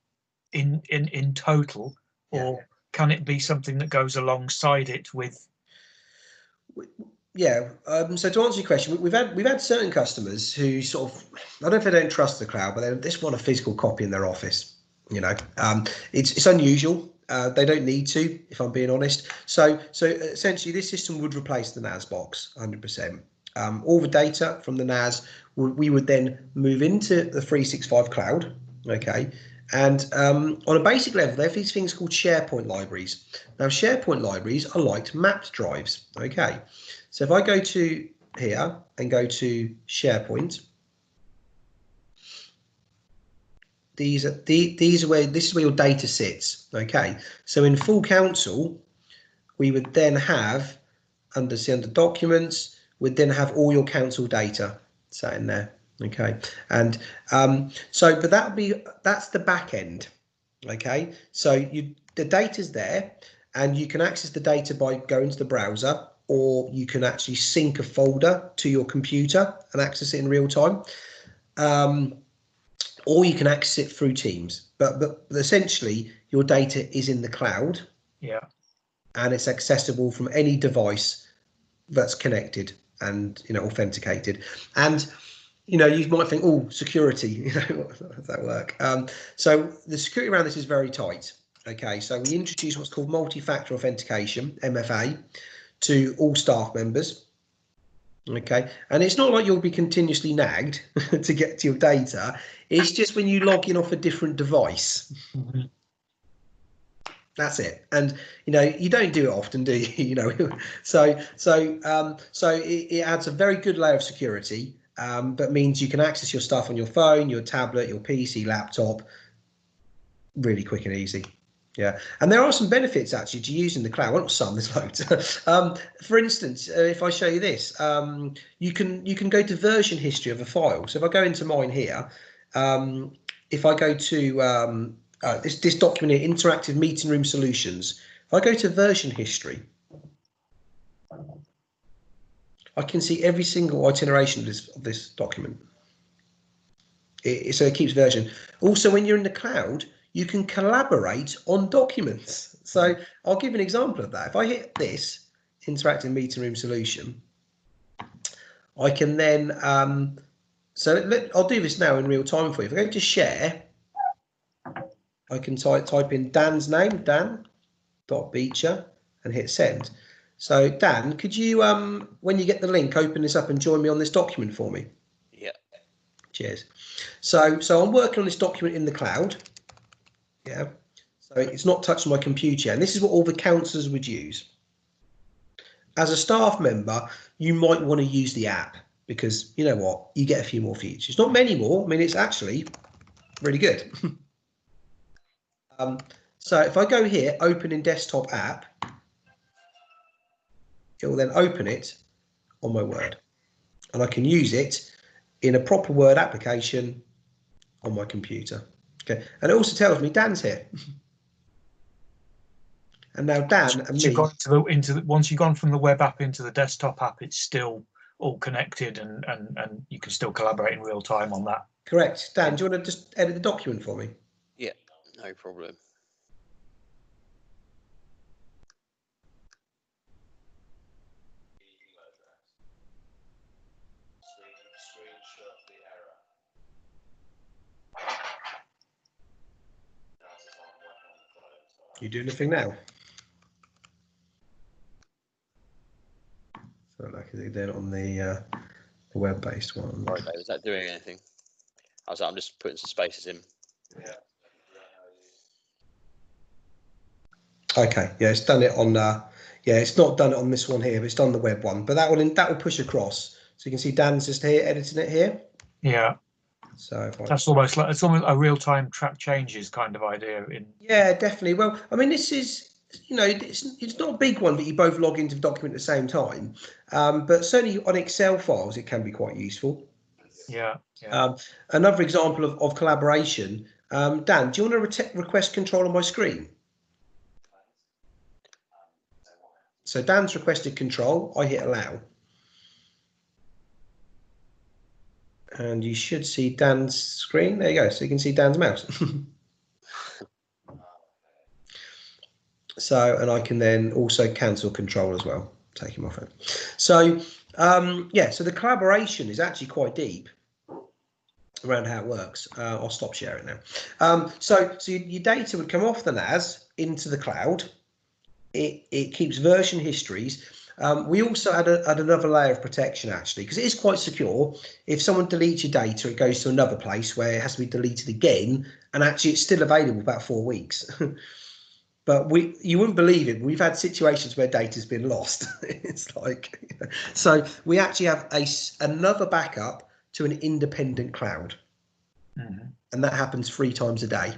in total, or can it be something that goes alongside it with? So to answer your question, we've had certain customers who sort of, I don't know if they don't trust the cloud, but they just want a physical copy in their office. It's unusual. They don't need to, if I'm being honest. So essentially, this system would replace the NAS box 100%. All the data from the NAS we would then move into the 365 cloud. And on a basic level, they have these things called SharePoint libraries. Now, SharePoint libraries are like mapped drives. So if I go to here and go to SharePoint, this is where your data sits. So in full council, we would then have under documents, we'd then have all your council data sat in there. And but that's the back end. So the data's there, and you can access the data by going to the browser, or you can actually sync a folder to your computer and access it in real time, or you can access it through Teams. But essentially, your data is in the cloud, and it's accessible from any device that's connected and authenticated. And you might think, oh, security, how does that work? So the security around this is very tight. So we introduce what's called multi-factor authentication, MFA, to all staff members. And it's not like you'll be continuously nagged to get to your data. It's just when you log in off a different device. That's it. And you don't do it often, do you? So it adds a very good layer of security, but means you can access your stuff on your phone, your tablet, your PC, laptop, really quick and easy. And there are some benefits actually to using the cloud. Well, not some, there's loads. For instance, if I show you this, you can go to version history of a file. So if I go into mine here, if I go to this document here, interactive meeting room solutions, if I go to version history, I can see every single iteration of this document. So it keeps version. Also, when you're in the cloud, you can collaborate on documents. So I'll give an example of that. If I hit this interactive meeting room solution, I can then, I'll do this now in real time for you. If I go to share, I can type in Dan's name, Dan.Beecher, and hit send. So Dan, could you, when you get the link, open this up and join me on this document for me? Yeah. Cheers. So I'm working on this document in the cloud. Yeah. So it's not touching my computer, and this is what all the counsellors would use. As a staff member, you might want to use the app because you know what, you get a few more features. Not many more. I mean, it's actually really good. So if I go here, open in desktop app, it will then open it on my Word, and I can use it in a proper Word application on my computer. Okay, and it also tells me Dan's here. And now Dan and me. Once you've gone from the web app into the desktop app, it's still all connected, and you can still collaborate in real time on that. Correct. Dan, do you want to just edit the document for me? Yeah, no problem. You doing anything now? So like I did on the web-based one. Sorry, Dave, is that doing anything? I'm just putting some spaces in. Okay, yeah, it's done it on. Yeah, it's not done it on this one here, but it's done the web one. But that will push across, so you can see Dan's just here editing it here. Yeah. So that's almost a real-time track changes kind of idea. Yeah, definitely. Well, I mean, this is, you know, it's not a big one that you both log into the document at the same time, but certainly on Excel files it can be quite useful. Yeah. Another example of collaboration. Dan, do you want to request control on my screen? So Dan's requested control. I hit allow. And you should see Dan's screen. There you go. So you can see Dan's mouse. So, and I can then also cancel control as well, take him off it. So, yeah, so the collaboration is actually quite deep around how it works. I'll stop sharing now. So your data would come off the NAS into the cloud. It keeps version histories. We also add another layer of protection, actually, because it is quite secure. If someone deletes your data, it goes to another place where it has to be deleted again, and actually it's still available about 4 weeks. But you wouldn't believe it. We've had situations where data's been lost. It's like, you know, so we actually have another backup to an independent cloud, and that happens 3 times a day.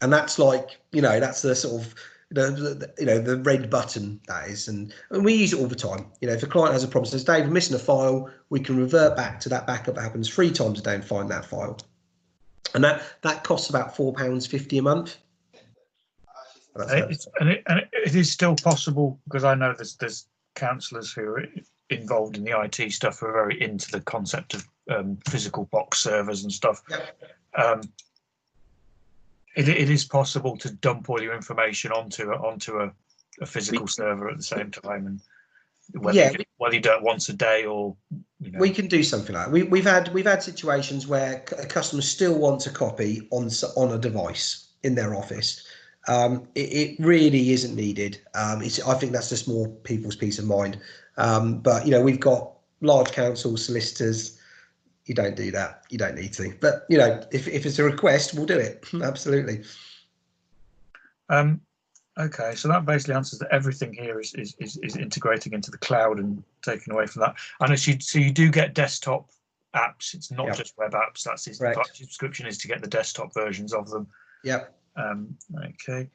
And that's like, you know, that's the sort of the red button that is, and we use it all the time. You know, if a client has a problem, says, Dave, I'm missing a file, we can revert back to that backup that happens 3 times a day and find that file. And that costs about £4.50 a month. It is still possible, because I know there's counsellors who are involved in the IT stuff who are very into the concept of physical box servers and stuff. Yep. It is possible to dump all your information onto a physical server at the same time, and whether you do it once a day or, you know. We can do something like that. We've had situations where customers still want a copy on a device in their office. It really isn't needed. I think that's just more people's peace of mind. But you know, we've got large councils, solicitors. You don't do that. You don't need to. But you know, if it's a request, we'll do it. Absolutely. Okay, so that basically answers that everything here is integrating into the cloud and taking away from that. And so you do get desktop apps. It's not just web apps. That's the subscription is to get the desktop versions of them. Yep. Okay.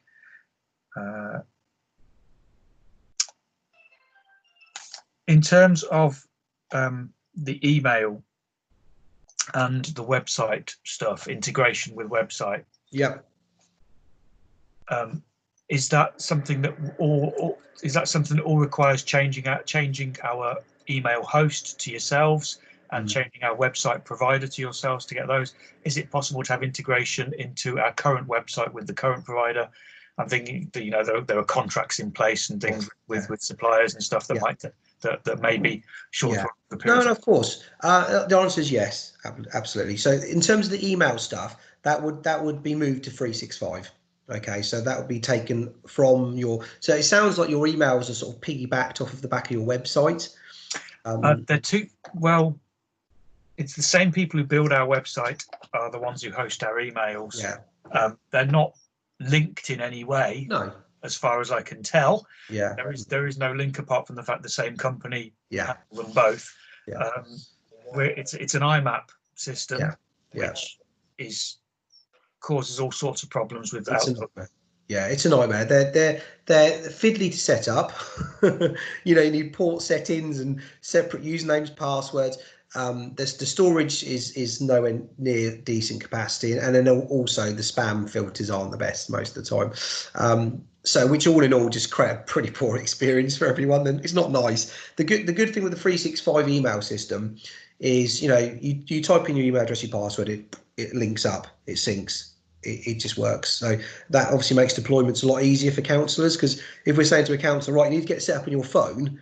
In terms of the email, and the website stuff, integration with website. Yeah. Is that something that all requires changing our email host to yourselves and changing our website provider to yourselves to get those? Is it possible to have integration into our current website with the current provider? I'm thinking that, there are contracts in place and things with suppliers and stuff that might that may be shorter. No, of course. The answer is yes, absolutely. So in terms of the email stuff, that would be moved to 365. Okay, so that would be taken from your. So it sounds like your emails are sort of piggybacked off of the back of your website. They're two. Well, it's the same people who build our website are the ones who host our emails. Yeah. They're not linked in any way. No. As far as I can tell. Yeah. There is no link apart from the fact the same company handle them both. Yeah. It's an IMAP system, Yeah. which causes all sorts of problems with Outlook. It's a nightmare. They're fiddly to set up. You need port settings and separate usernames, passwords. The storage is nowhere near decent capacity, and then also the spam filters aren't the best most of the time. So which all in all just create a pretty poor experience for everyone. And it's not nice. The good thing with the 365 email system is you type in your email address, your password, it links up, it syncs. It just works. So that obviously makes deployments a lot easier for counsellors, because if we're saying to a counsellor, right, you need to get set up on your phone,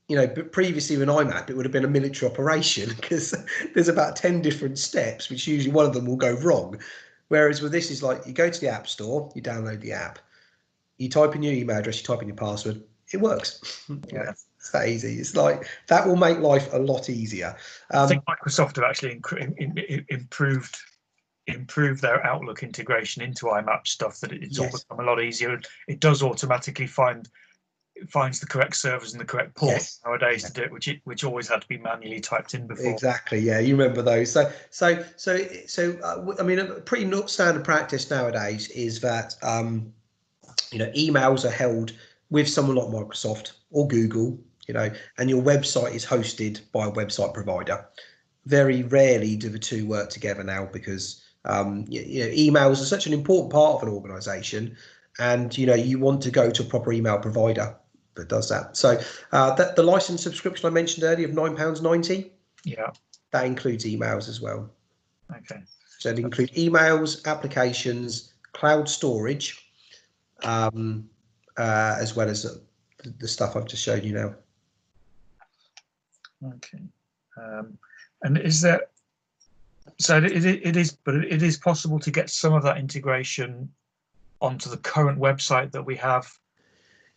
but previously with IMAP, it would have been a military operation, because there's about 10 different steps, which usually one of them will go wrong. Whereas with this is like, you go to the App Store, you download the app, you type in your email address, you type in your password, it works. Yeah. It's that easy. It's like, that will make life a lot easier. I think Microsoft have actually improved their Outlook integration into IMAP stuff, that it's all become a lot easier. It does automatically finds the correct servers and the correct ports nowadays to do it, which always had to be manually typed in before. Exactly. Yeah, you remember those. So I mean, a pretty standard practice nowadays is that emails are held with someone like Microsoft or Google, and your website is hosted by a website provider. Very rarely do the two work together now, because emails are such an important part of an organization, and you want to go to a proper email provider that does that. So the license subscription I mentioned earlier of £9.90, that includes emails as well. Okay. So it includes emails, applications, cloud storage, as well as the stuff I've just showed you now. Okay. And is there? So it is possible to get some of that integration onto the current website that we have.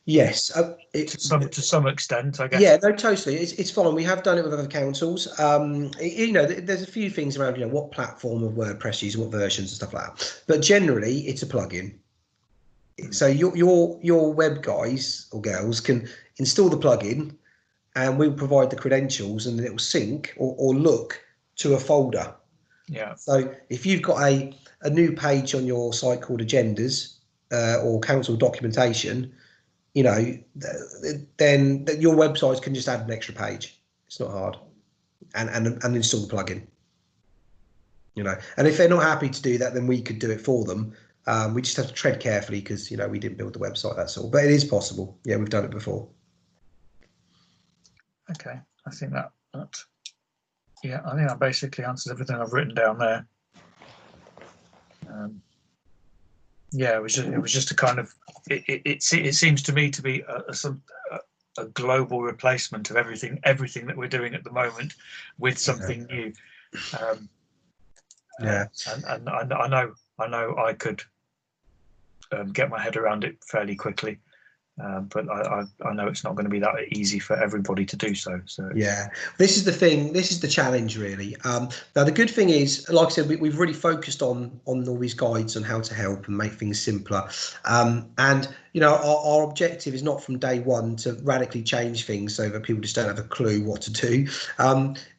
Yes, to some extent, I guess. Yeah, no, totally. It's fine. We have done it with other councils. There's a few things around, what platform of WordPress you use, what versions and stuff like that. But generally, it's a plugin. So your web guys or girls can install the plugin, and we'll provide the credentials, and then it will sync or look to a folder. Yeah. So if you've got a new page on your site called agendas or council documentation, then your website can just add an extra page. It's not hard, and install the plugin. And if they're not happy to do that, then we could do it for them. We just have to tread carefully, because we didn't build the website. That's all. But it is possible. Yeah, we've done it before. Okay, I think that basically answers everything I've written down there. It was just a kind of it seems to me to be a global replacement of everything that we're doing at the moment with something new. And I know I could get my head around it fairly quickly. But I know it's not going to be that easy for everybody to do so. Yeah, this is the thing. This is the challenge, really. Now, the good thing is, like I said, we've really focused on all these guides on how to help and make things simpler. And our objective is not from day one to radically change things so that people just don't have a clue what to do.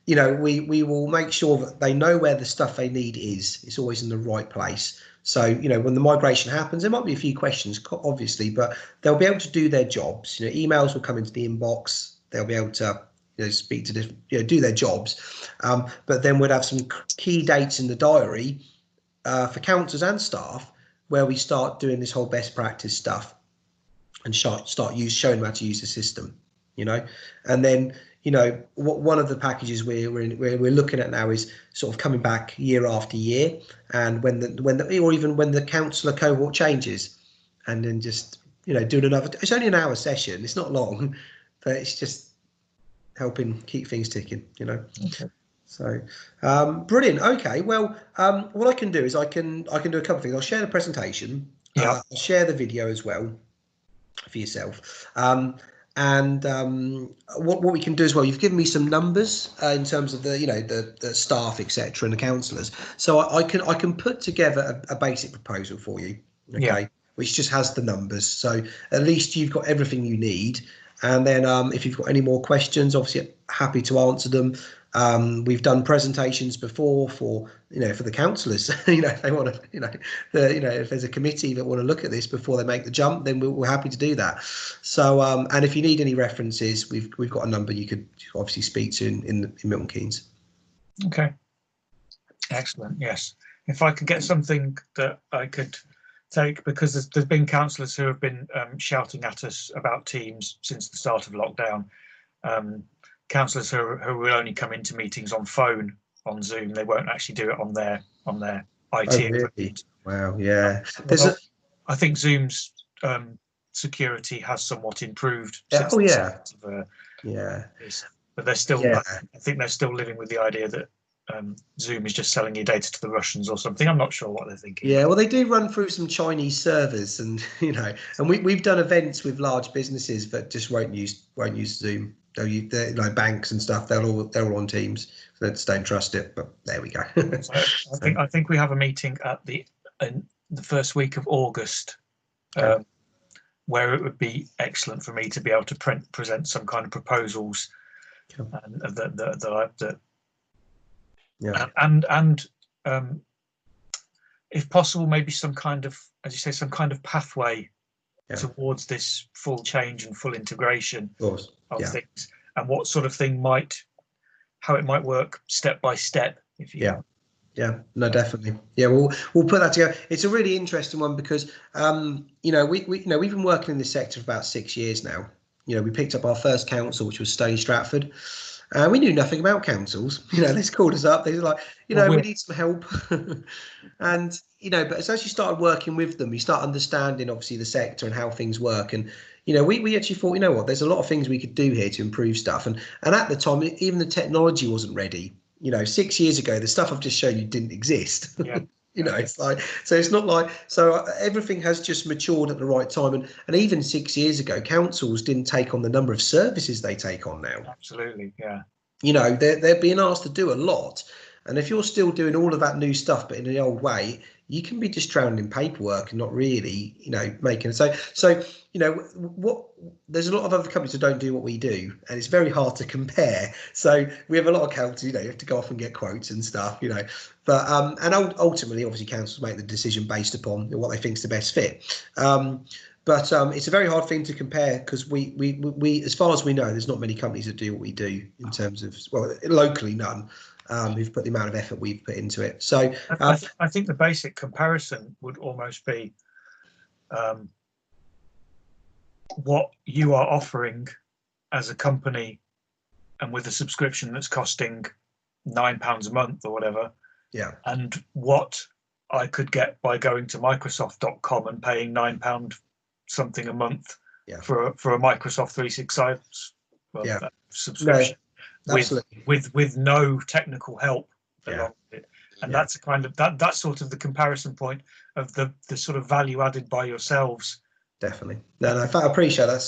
We will make sure that they know where the stuff they need is. It's always in the right place. So, when the migration happens, there might be a few questions, obviously, but they'll be able to do their jobs. Emails will come into the inbox. They'll be able to, speak to different, do their jobs. But then we'd have some key dates in the diary for councillors and staff where we start doing this whole best practice stuff and showing them how to use the system, and then one of the packages we're looking at now is sort of coming back year after year, and when the councillor cohort changes, and then just doing another. It's only an hour session. It's not long, but it's just helping keep things ticking. Okay. So brilliant. Okay, well, what I can do is I can do a couple of things. I'll share the presentation. Yeah. I'll share the video as well for yourself. And what we can do as well, you've given me some numbers in terms of the staff, etc., and the councillors. So I can put together a basic proposal for you, okay, which just has the numbers. So at least you've got everything you need. And then if you've got any more questions, obviously happy to answer them. We've done presentations before for the councillors. If they want to, if there's a committee that want to look at this before they make the jump, then we're happy to do that. So and if you need any references, we've got a number you could obviously speak to in Milton Keynes. Okay, excellent. Yes, if I could get something that I could take, because there's been councillors who have been shouting at us about Teams since the start of lockdown. Councillors who will only come into meetings on phone, on Zoom. They won't actually do it on their IT. Oh, really? Wow, yeah. I think Zoom's security has somewhat improved. Oh yeah. But they're still. Yeah. I think they're still living with the idea that Zoom is just selling your data to the Russians or something. I'm not sure what they're thinking. Yeah, well, they do run through some Chinese servers, and and we've done events with large businesses that just won't use Zoom. They'll use banks and stuff. They're all on Teams. So they just don't trust it. But there we go. So I think we have a meeting at the first week of August, where it would be excellent for me to be able to present some kind of proposals, and if possible, maybe some kind of, as you say, some kind of pathway towards this full change and full integration of things, and what sort of thing how it might work step by step. No, definitely. Yeah, we'll put that together. It's a really interesting one because we've been working in this sector for about 6 years now. We picked up our first council, which was Stony Stratford. We knew nothing about councils. They called us up. They were like, we need some help. And but as you started working with them, you start understanding obviously the sector and how things work. And we actually thought, there's a lot of things we could do here to improve stuff. And at the time, even the technology wasn't ready. 6 years ago, the stuff I've just shown you didn't exist. Yeah. It's like, so it's not like, so everything has just matured at the right time. And even 6 years ago, councils didn't take on the number of services they take on now. Absolutely, yeah. They're being asked to do a lot. And if you're still doing all of that new stuff, but in the old way, you can be just drowned in paperwork and not really, making it. So, there's a lot of other companies that don't do what we do, and it's very hard to compare. So we have a lot of councils, you have to go off and get quotes and stuff, but and ultimately, obviously, councils make the decision based upon what they think is the best fit. But it's a very hard thing to compare because we, as far as we know, there's not many companies that do what we do in terms of, locally, none. Who've put the amount of effort we've put into it. So I think the basic comparison would almost be what you are offering as a company, and with a subscription that's costing £9 a month or whatever. Yeah. And what I could get by going to Microsoft.com and paying £9 something a month for a Microsoft 365 subscription. No, with no technical help along with it. And that's a kind of that's sort of the comparison point of the sort of value added by yourselves. Definitely. No, I appreciate that.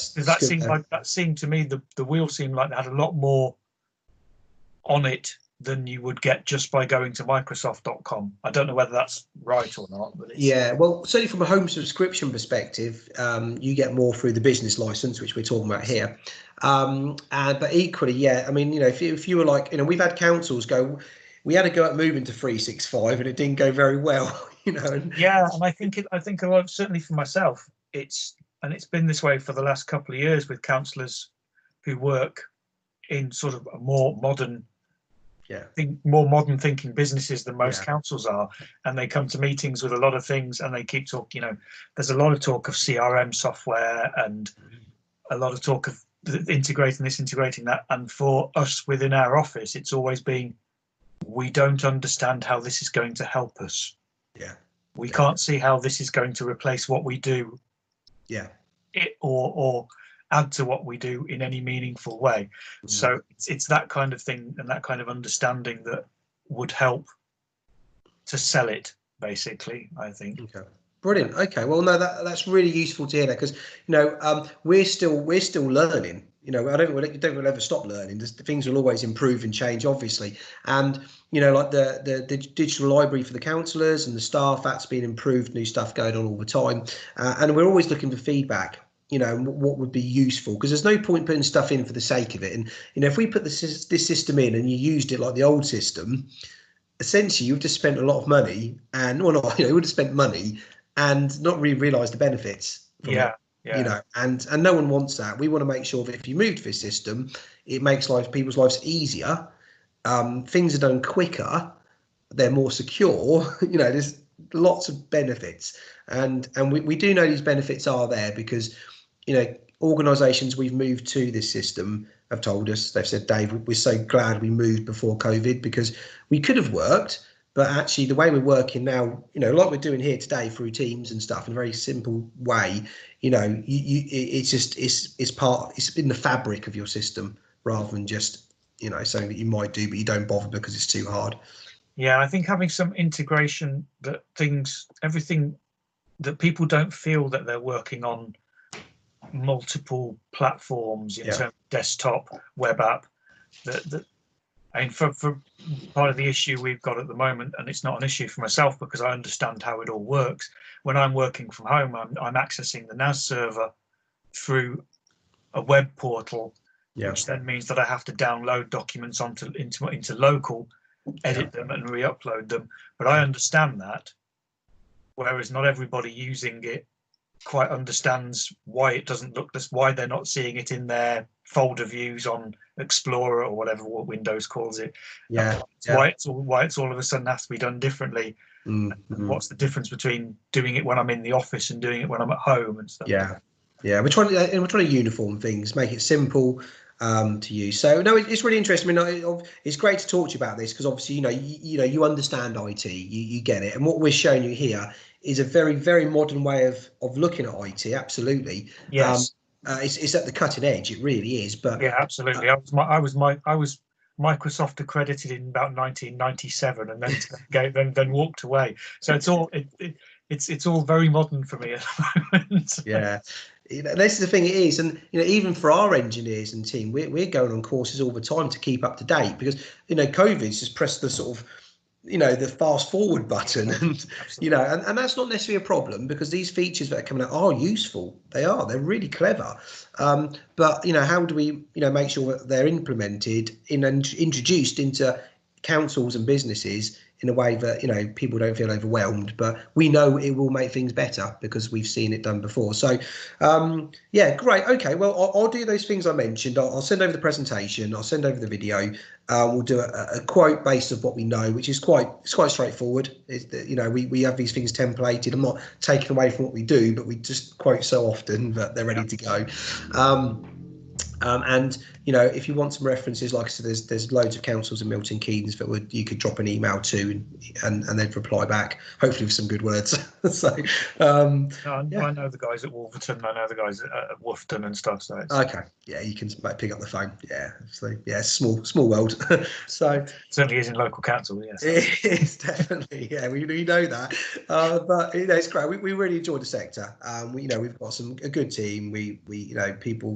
That seemed to me the wheel seemed like they had a lot more on it than you would get just by going to Microsoft.com. I don't know whether that's right or not. But well, certainly from a home subscription perspective, you get more through the business license, which we're talking about here. But equally, if you were like, we've had councils we had to go at moving to 365 and it didn't go very well, And I think a lot, certainly for myself, it's been this way for the last couple of years with councillors who work in sort of a more modern, Yeah. more modern thinking businesses than most Yeah. councils are, and they come to meetings with a lot of things, and they keep talking. There's a lot of talk of CRM software and a lot of talk of integrating this, integrating that. And for us within our office, it's always been, we don't understand how this is going to help us. Yeah. We can't see how this is going to replace what we do. Yeah. Or add to what we do in any meaningful way. So it's that kind of thing and that kind of understanding that would help to sell it, basically, I think. Okay. Brilliant. Okay. Well, no, that's really useful to hear that, because we're still learning. I don't ever stop learning. Things will always improve and change, obviously. And like the digital library for the councillors and the staff, that's been improved. New stuff going on all the time, and we're always looking for feedback. What would be useful, because there's no point putting stuff in for the sake of it. And if we put this system in and you used it like the old system, essentially you've just spent a lot of money, and you would have spent money and not really realised the benefits from it. And no one wants that. We want to make sure that if you move to this system, it makes people's lives easier. Things are done quicker. They're more secure. There's lots of benefits, and we do know these benefits are there because organisations we've moved to this system have told us. They've said, Dave, we're so glad we moved before COVID, because we could have worked, but actually the way we're working now, like we're doing here today through Teams and stuff in a very simple way, it's in the fabric of your system, rather than just something that you might do but you don't bother because it's too hard. Yeah, I think having some integration, that everything that people don't feel that they're working on multiple platforms in terms of desktop, web app. For part of the issue we've got at the moment, and it's not an issue for myself because I understand how it all works. When I'm working from home, I'm accessing the NAS server through a web portal, which then means that I have to download documents into local, edit them and re-upload them. But I understand that, whereas not everybody using it quite understands why it doesn't look this, why they're not seeing it in their folder views on Explorer or whatever what Windows calls it. Why it's all of a sudden has to be done differently. What's the difference between doing it when I'm in the office and doing it when I'm at home and stuff? We're trying to uniform things, make it simple to use. So no, it's really interesting. I mean, it's great to talk to you about this, because obviously you understand IT, you get it, and what we're showing you here is a very, very modern way of looking at IT. Absolutely. Yes. It's at the cutting edge. It really is. But yeah, absolutely. I was Microsoft accredited in about 1997, and then walked away. So it's all it's all very modern for me at the moment. Yeah. This is the thing it is, and even for our engineers and team, we're going on courses all the time to keep up to date, because COVID's just pressed the sort of the fast forward button, and and that's not necessarily a problem, because these features that are coming out are useful. They're really clever, but how do we make sure that they're implemented and introduced into councils and businesses in a way that people don't feel overwhelmed, but we know it will make things better because we've seen it done before. So great. Okay, well, I'll do those things I mentioned. I'll send over the presentation, I'll send over the video. We'll do a quote based on what we know, which is quite straightforward. We have these things templated. I'm not taking away from what we do, but we just quote so often that they're ready to go. And if you want some references, like I said, there's loads of councils in Milton Keynes that you could drop an email to, and they'd reply back, hopefully with some good words. So I know the guys at Wolverton. I know the guys at Wolfton and stuff. So okay, you can pick up the phone. So small world. So it certainly is in local council. Yes, it is definitely. We know that. But it's great. We really enjoy the sector. We've got a good team. We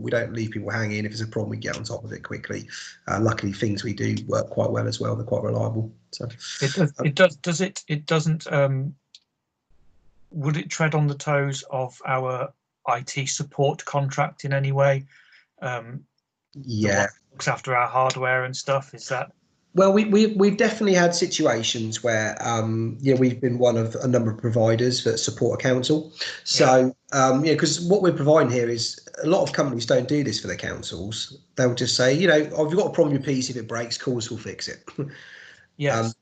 don't leave people hanging. If there's a problem, we get on top of it quickly. Luckily, things we do work quite well as well. They're quite reliable. So it does. It doesn't. Would it tread on the toes of our IT support contract in any way? Looks after our hardware and stuff. Is that? Well, we've definitely had situations where we've been one of a number of providers that support a council. So because what we're providing here is a lot of companies don't do this for their councils. They'll just say, oh, if you've got a problem with your PC, if it breaks, call us, we'll fix it. Yes.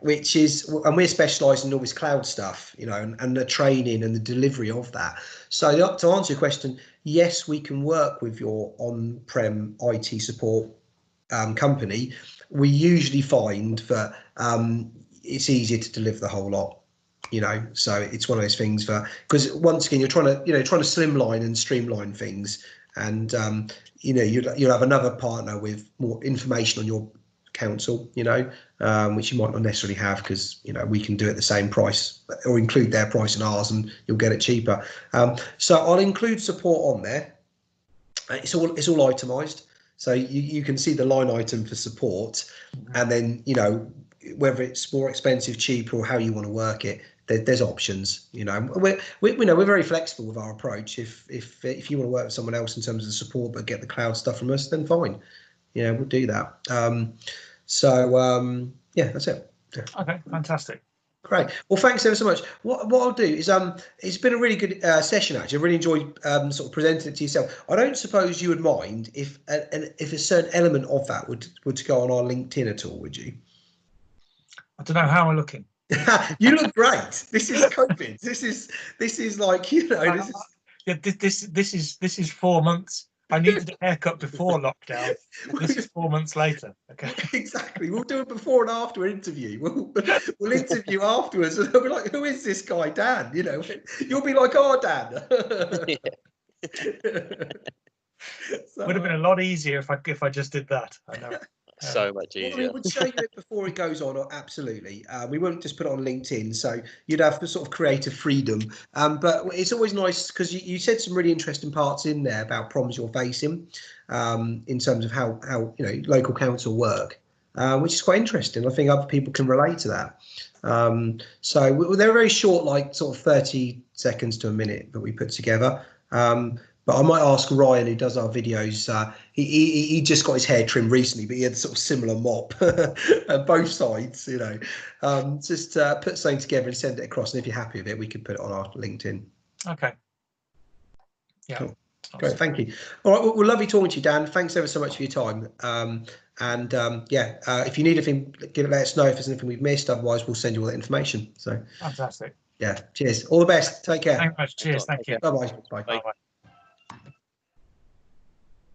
Which is, and we're specialised in all this cloud stuff, and the training and the delivery of that. So to answer your question, yes, we can work with your on-prem IT support company. We usually find that it's easier to deliver the whole lot, so it's one of those things because once again, you're trying to slimline and streamline things, and you'll have another partner with more information on your council, which you might not necessarily have because we can do it at the same price or include their price in ours, and you'll get it cheaper. So I'll include support on there. It's all itemized. So you can see the line item for support, and then whether it's more expensive, cheaper, or how you want to work it. There's options. We're very flexible with our approach. If you want to work with someone else in terms of the support but get the cloud stuff from us, then fine. We'll do that. That's it. Yeah. Okay, fantastic. Great. Well, thanks ever so much. What I'll do is it's been a really good session actually. I really enjoyed sort of presenting it to yourself. I don't suppose you would mind if a certain element of that would go on our LinkedIn at all, would you? I don't know how I'm looking. You look great. This is COVID. This is like this is 4 months. I needed a haircut before lockdown. This is 4 months later. Okay. Exactly. We'll do a before and after interview. We'll interview afterwards, and they'll be like, "Who is this guy, Dan?" You'll be like, "Oh, Dan." So, would have been a lot easier if I just did that. I know. So much easier. We would show you it before it goes on, absolutely. We won't just put it on LinkedIn, so you'd have the sort of creative freedom. But it's always nice because you said some really interesting parts in there about problems you're facing in terms of how local council work, which is quite interesting. I think other people can relate to that. So they're very short, like sort of 30 seconds to a minute that we put together. But I might ask Ryan, who does our videos. He just got his hair trimmed recently, but he had sort of similar mop at both sides. Just put something together and send it across. And if you're happy with it, we can put it on our LinkedIn. Okay. Yeah. Cool. Great. Thank you. All right. Well, lovely talking to you, Dan. Thanks ever so much for your time. If you need anything, let us know if there's anything we've missed. Otherwise, we'll send you all that information. So fantastic. Yeah. Cheers. All the best. Take care. Thank you very much. Cheers. Thank you. Bye-bye. Bye. Bye.